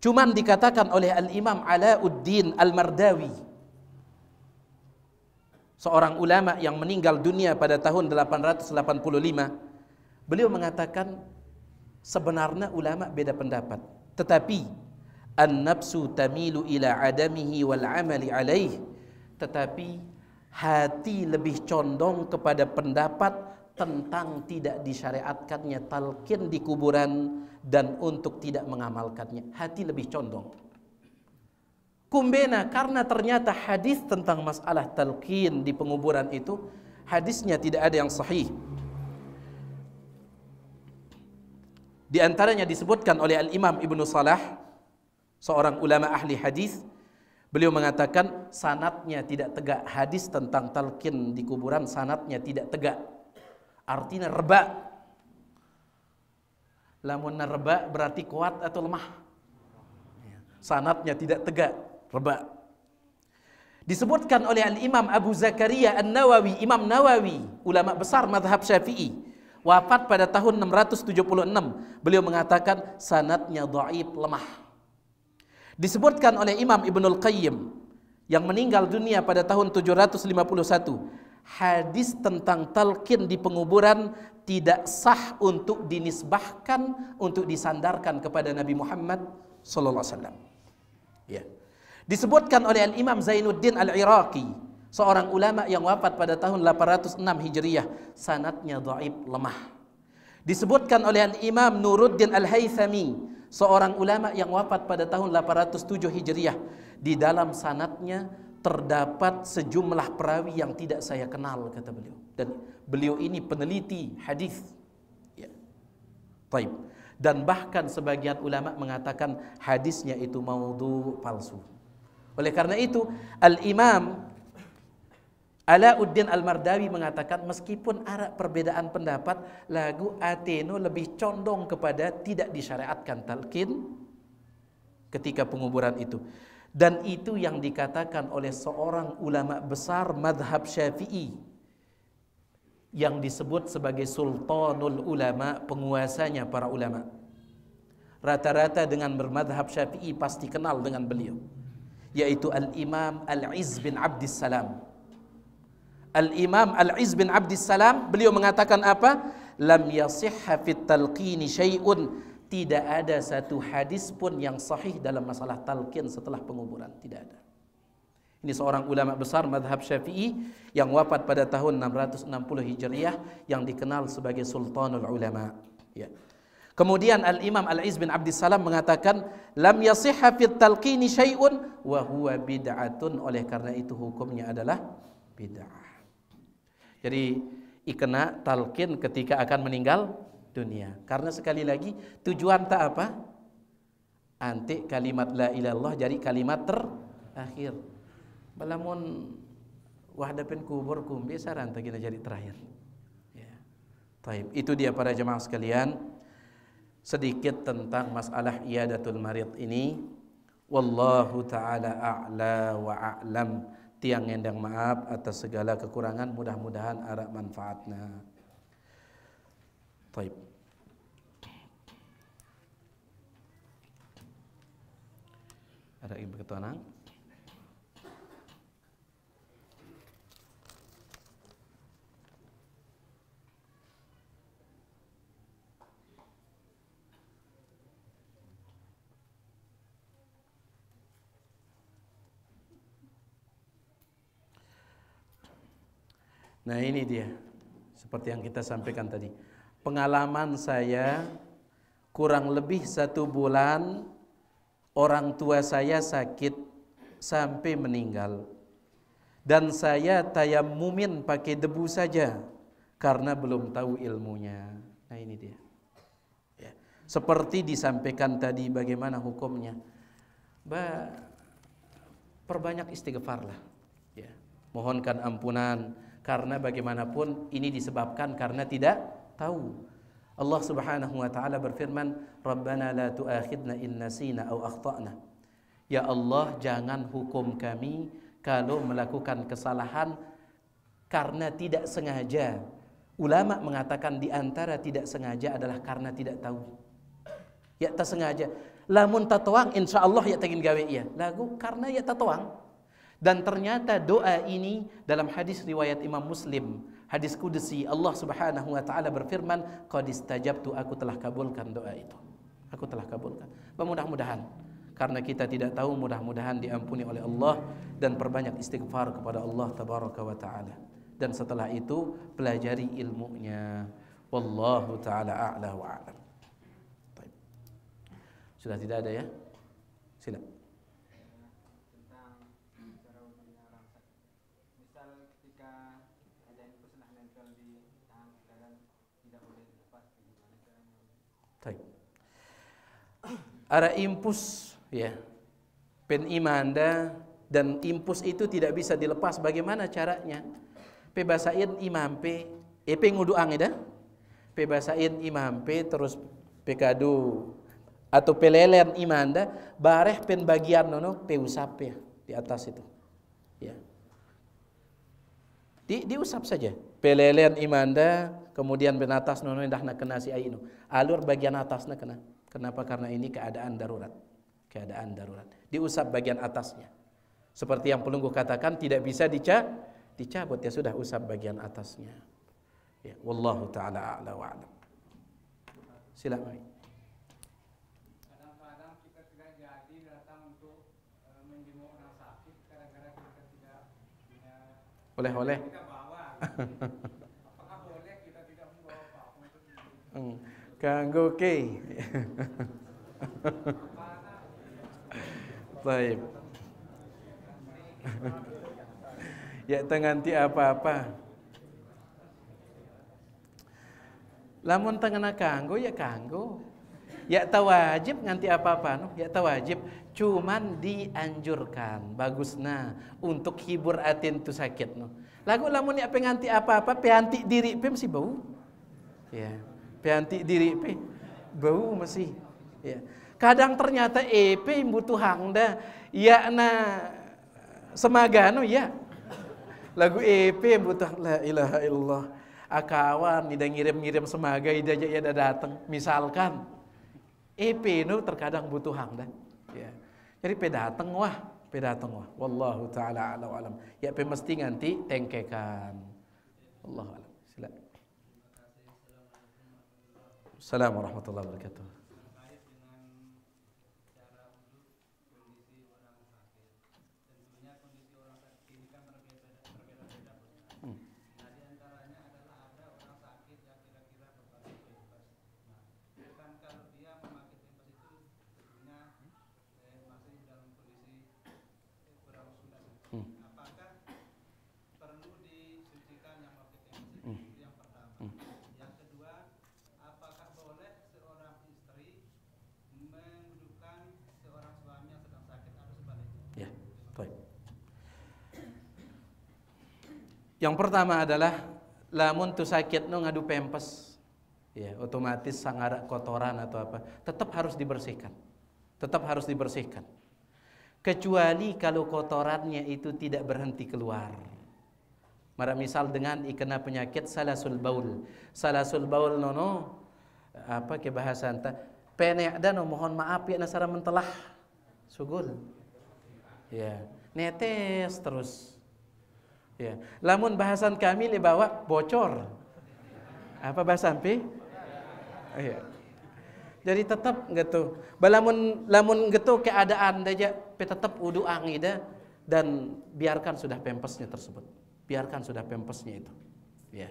Cuman dikatakan oleh Al-Imam Alauddin Al-Mardawi, seorang ulama yang meninggal dunia pada tahun 885, beliau mengatakan sebenarnya ulama beda pendapat, tetapi an-nafsu tamilu ila adamihi wal amali alaih, tetapi hati lebih condong kepada pendapat tentang tidak disyariatkannya talqin di kuburan dan untuk tidak mengamalkannya. Hati lebih condong. Kumbena karena ternyata hadis tentang masalah talqin di penguburan itu hadisnya tidak ada yang sahih. Di antaranya disebutkan oleh Al-Imam Ibnu Salah, seorang ulama ahli hadis. Beliau mengatakan sanadnya tidak tegak. Hadis tentang talqin di kuburan sanadnya tidak tegak. Artinya reba. Lamun reba berarti kuat atau lemah. Sanadnya tidak tegak, reba. Disebutkan oleh Al-Imam Abu Zakaria An-Nawawi, Imam Nawawi, ulama besar mazhab Syafi'i, wafat pada tahun 676. Beliau mengatakan sanadnya dhaif, lemah. Disebutkan oleh Imam Ibnul Qayyim yang meninggal dunia pada tahun 751, hadis tentang talqin di penguburan tidak sah untuk dinisbahkan, untuk disandarkan kepada Nabi Muhammad sallallahu alaihi wasallam. Ya. Disebutkan oleh Al-Imam Zainuddin Al-Iraqi, seorang ulama yang wafat pada tahun 806 Hijriah, sanadnya dhaif, lemah. Disebutkan oleh Al-Imam Nuruddin Al-Haythami, seorang ulama yang wafat pada tahun 807 Hijriah, di dalam sanadnya terdapat sejumlah perawi yang tidak saya kenal, kata beliau. Dan beliau ini peneliti hadis. Ya. Taib. Dan bahkan sebagian ulama mengatakan hadisnya itu maudhu, palsu. Oleh karena itu Al-Imam Alauddin Al-Mardawi mengatakan meskipun ada perbedaan pendapat, lagu Ateno lebih condong kepada tidak disyariatkan talqin ketika penguburan itu. Dan itu yang dikatakan oleh seorang ulama besar mazhab Syafi'i yang disebut sebagai sultanul ulama, penguasanya para ulama. Rata-rata dengan bermadhab Syafi'i pasti kenal dengan beliau, yaitu Al-Imam Al-Izz bin Abdissalam. Al-Imam Al-Izz bin Abdissalam, beliau mengatakan apa? Lam yasihha fit talqini syai'un, tidak ada satu hadis pun yang sahih dalam masalah talqin setelah penguburan, tidak ada. Ini seorang ulama besar mazhab Syafi'i yang wafat pada tahun 660 Hijriah yang dikenal sebagai sultanul ulama. Ya. Kemudian Al-Imam Al-Izz bin Abdissalam mengatakan lam yasihha fit talqini syai'un wa huwa bid'atun, oleh karena itu hukumnya adalah bid'ah. Jadi ikena talqin ketika akan meninggal dunia. Karena sekali lagi tujuan tak apa? Anti kalimat la ilaha illallah jadi kalimat terakhir. Balamun wahdapin kubur kumbi saran tak jadi terakhir. Ya. Taib. Itu dia para jemaah sekalian, sedikit tentang masalah iyadatul marid ini. Wallahu ta'ala a'la wa a'lam. Tiang endang maaf atas segala kekurangan, mudah-mudahan ada manfaatnya. Taib. Ada ibu ketuanan? Nah ini dia, seperti yang kita sampaikan tadi. Pengalaman saya kurang lebih 1 bulan orang tua saya sakit sampai meninggal. Dan saya tayammumin pakai debu saja karena belum tahu ilmunya. Nah ini dia. Ya. Seperti disampaikan tadi bagaimana hukumnya. Perbanyak istighfarlah. Ya. Mohonkan ampunan. Karena bagaimanapun ini disebabkan karena tidak tahu. Allah Subhanahu wa taala berfirman, "Rabbana la tu'akhidna in nasina aw akhtana." Ya Allah, jangan hukum kami kalau melakukan kesalahan karena tidak sengaja. Ulama mengatakan di antara tidak sengaja adalah karena tidak tahu. Ya tak sengaja. Lamun tatoang insyaallah ya tagin gawe iya. Lagu karena ya tatoang. Dan ternyata doa ini dalam hadis riwayat Imam Muslim, hadis qudsi, Allah Subhanahu wa taala berfirman, "Qad istajabtu," aku telah kabulkan doa itu. Aku telah kabulkan. Mudah-mudahan karena kita tidak tahu, mudah-mudahan diampuni oleh Allah dan perbanyak istighfar kepada Allah tabaraka wa taala. Dan setelah itu pelajari ilmunya. Wallahu taala a'la wa a'lam. Sudah tidak ada ya? Silakan. Ada impus ya, pen imanda dan impus itu tidak bisa dilepas. Bagaimana caranya? Pebasain imam pe ngudu angida, pebasain imam terus pekadu atau pelelen imanda bareh pen bagian nono peusap ya di atas itu ya, diusap saja pelelen imanda, kemudian pen atas nono dah nak kena si ainu alur bagian atasnya kena. Kenapa? Karena ini keadaan darurat. Keadaan darurat. Diusap bagian atasnya. Seperti yang pelunggu katakan, tidak bisa dicabut, ya sudah usap bagian atasnya. Ya, wallahu taala a'la wa a'lam. Silakan. Kadang-kadang kita tidak jadi datang untuk menjenguk orang sakit gara-gara kita tidak punya Oleh-oleh. kita bawa. Apakah boleh kita tidak membawa apa-apa untuk Kanggo ke. Baik. Ya tenganti apa-apa. Lamun tengena kanggo ya kanggo. Ya tak wajib nganti apa-apa no, ya tak wajib. Cuman dianjurkan bagusna untuk hibur atin tu sakit no. Lagu lamun ya penganti apa-apa, peanti diri pem si bau. Ya. Peanti diri pe bau masih ya. Kadang ternyata EP butuh hangda ya na semagano ya. Lagu EP butuh la ilaha illallah. Akawan ida ngirim-ngirim semaga ida ya datang misalkan EP nu terkadang butuh hangda ya. Jadi pedateng wah wallahu taala a'lam wa alam. Ya pe mesti nganti tengkekan. Wallahu a'lam. Silakan. Assalamualaikum warahmatullahi wabarakatuh. terkait dengan cara wudhu kondisi orang sakit. Tentunya kondisi orang sakit ini kan berbeda-beda. Nah, di antaranya adalah ada orang sakit yang kira-kira berbagai pempes. Nah, bukan kalau dia memakai pempes itu tentunya masih dalam kondisi kurang sudah. Apakah perlu disucikan yang pakai pempes itu? Itu yang pertama. Yang kedua, apakah boleh seorang istri mendudukan seorang suami yang sedang sakit atau sebaliknya? Ya, baik. Yang pertama adalah lamun tu sakit nu ngadu pempes. Ya, otomatis sangara kotoran atau apa, tetap harus dibersihkan. Tetap harus dibersihkan. kecuali kalau kotorannya itu tidak berhenti keluar. Mara misal dengan ikena penyakit salasul baul. Salasul baul nono apa ke bahasa anta? Penek dan mohon maaf ya nasara mentelah sugul. Ya, netes terus. Ya, lamun bahasan kami le bawa bocor. Apa bahasa ampi? Ya. Jadi tetap gitu. Lamun gitu keadaan daja tetap wudu angida dan biarkan sudah pempesnya tersebut. Biarkan sudah pempesnya itu. Ya.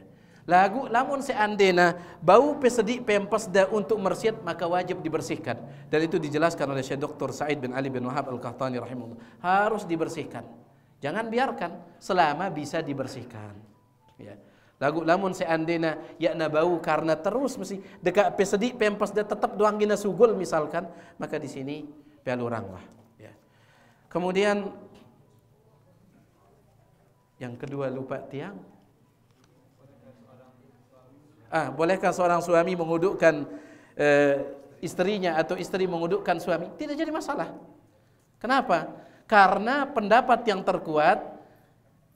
Lamun seandainya bau pesedik pempes da untuk mersiat maka wajib dibersihkan. Dan itu dijelaskan oleh Syekh Dr. Said bin Ali bin Wahab Al-Qahtani rahimahullah. Harus dibersihkan. Jangan biarkan selama bisa dibersihkan. Ya. Lamun seandainya yakna bau karena terus mesti dekat pesedik pempes da tetap doang gina sugul misalkan, maka di sini pelurang lah. Ya. Kemudian yang kedua lupa tiang. Bolehkah seorang suami mengudukkan istrinya atau istri mengudukkan suami? Tidak jadi masalah. Kenapa? Karena pendapat yang terkuat,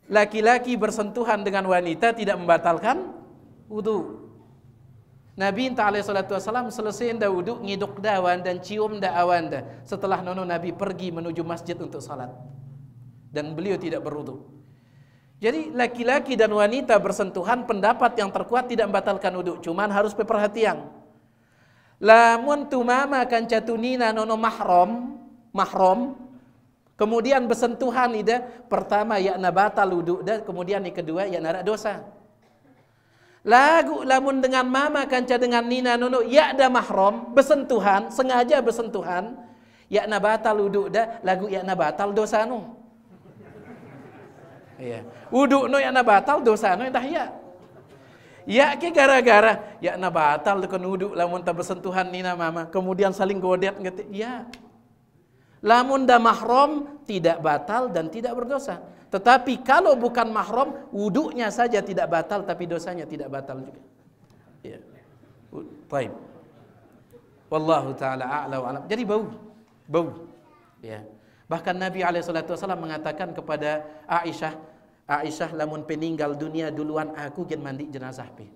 laki-laki bersentuhan dengan wanita tidak membatalkan wudu. Nabi SAW selesai nda wudu ngiduk dawan dan cium da awanda setelah nono Nabi pergi menuju masjid untuk salat. Dan beliau tidak berwudu. Jadi laki-laki dan wanita bersentuhan, pendapat yang terkuat tidak membatalkan wudu, cuman harus perhatian. Lamun tu mama kan catunina nono mahram, kemudian bersentuhan ida, pertama yakna batal wudu dan kemudian yang kedua yakna ada dosa. Lamun dengan mama kanca dengan nina nono yakda mahram, bersentuhan, sengaja bersentuhan, yakna batal wudu dah, lagu yakna batal dosa nu. Iya. Wudu no yakna batal dosa no dah ya. Ya ke gara-gara yakna batal kan wudu lamun tak bersentuhan nina mama, kemudian saling godet gitu. Ya. Lamun dah mahram tidak batal dan tidak berdosa. Tetapi kalau bukan mahram, wudunya saja tidak batal tapi dosanya tidak batal juga. Ya. Baik. Wallahu taala a'la wa alam. Jadi bau. Ya. Bahkan Nabi SAW mengatakan kepada Aisyah lamun peninggal dunia duluan aku gen mandi jenazah pe.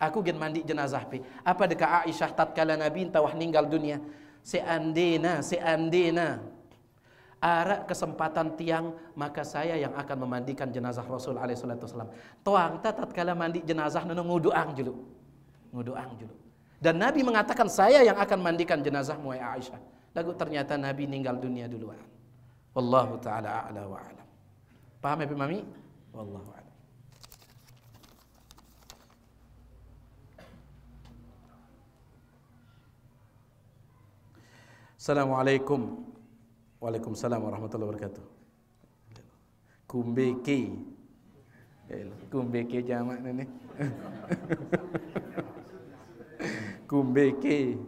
Aku gen mandi jenazah pe. Apa deka Aisyah tatkala Nabi tawah ninggal dunia? Seandainya ada kesempatan tiang maka saya yang akan memandikan jenazah Rasul SAW. Toang tatkala mandi jenazah nunu nguduang julu. Dan Nabi mengatakan saya yang akan mandikan jenazah muai Aisyah. Lalu ternyata Nabi meninggal dunia duluan. Wallahu taala a'la wa a'lam. Paham ya Mami? Wallahu a'lam. Assalamualaikum. Waalaikumsalam warahmatullahi wabarakatuh. Kumbeke jamak ni. Kumbeke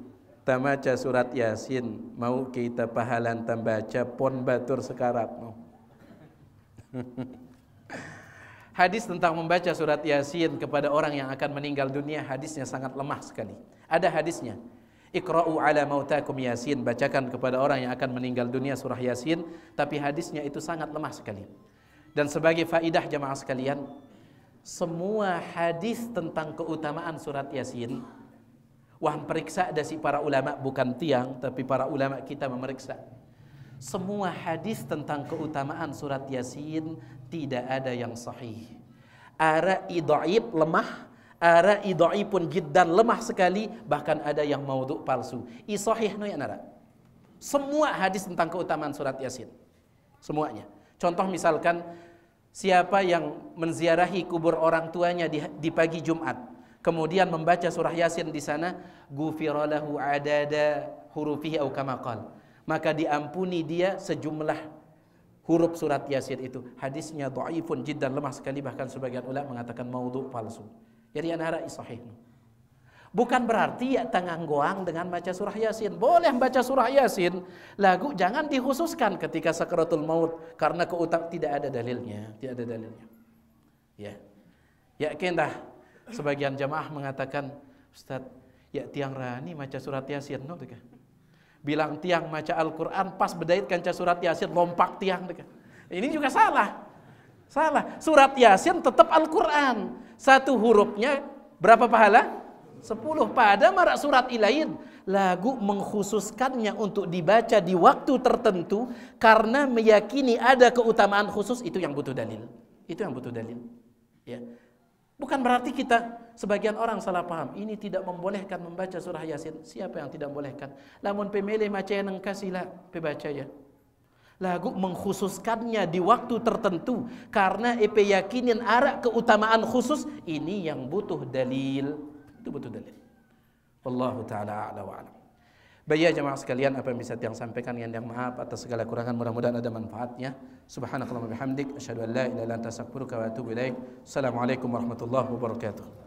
tamaca surat Yasin mau kita pahalan tambaca pon batur sekarat no. Hadis tentang membaca surat Yasin kepada orang yang akan meninggal dunia, hadisnya sangat lemah sekali. Ada hadisnya, Iqra'u ala mautakum Yasin, bacakan kepada orang yang akan meninggal dunia surah Yasin, tapi hadisnya itu sangat lemah sekali. Dan sebagai faidah jamaah sekalian, semua hadis tentang keutamaan surat Yasin wah periksa dari para ulama, bukan tiang tapi para ulama kita memeriksa. Semua hadis tentang keutamaan surat Yasin tidak ada yang sahih. Ara idhaif lemah, ara idhaifun jiddan lemah sekali, bahkan ada yang maudhu palsu. I sahih no ya nara. Semua hadis tentang keutamaan surat Yasin. Semuanya. Contoh misalkan siapa yang menziarahi kubur orang tuanya di pagi Jumat, kemudian membaca surah Yasin di sana, ghufira lahu adada hurufihi au kama qala, maka diampuni dia sejumlah huruf surat Yasin itu. Hadisnya dhaifun jiddan, lemah sekali, bahkan sebagian ulama mengatakan maudhu palsu. Jadi anara sahih. Bukan berarti ya tanganggoang dengan baca surah Yasin. Boleh baca surah Yasin, lagu jangan dikhususkan ketika sakaratul maut karena keutamaan, tidak ada dalilnya, tidak ada dalilnya. Ya. Ya kendah sebagian jamaah mengatakan, Ustaz, ya tiang rani baca surat Yasin no deka. Bilang tiang maca Al-Quran, pas bedait kanca surat Yasin, lompak tiang. Ini juga salah. Salah. Surat Yasin tetap Al-Quran. Satu hurufnya berapa pahala? 10. Pada marak surat ilain, lagu mengkhususkannya untuk dibaca di waktu tertentu karena meyakini ada keutamaan khusus, itu yang butuh dalil. Itu yang butuh dalil. Ya. Bukan berarti kita, sebagian orang salah paham, ini tidak membolehkan membaca surah Yasin. Siapa yang tidak membolehkan? Lamun pemilih maca yang kasihlah pebaca ya. Lagu mengkhususkannya di waktu tertentu karena epe yakinin arak keutamaan khusus, ini yang butuh dalil. Itu butuh dalil. Wallahu taala a'la wa a'lam. Baik ya jemaah sekalian, apa yang bisa tiang sampaikan, yang maaf atas segala kurangan, mudah-mudahan ada manfaatnya. Subhanakallahumma bihamdik, asyhadu an la ilaha illa anta astaghfiruka wa atubu ilaik. Assalamualaikum warahmatullahi wabarakatuh.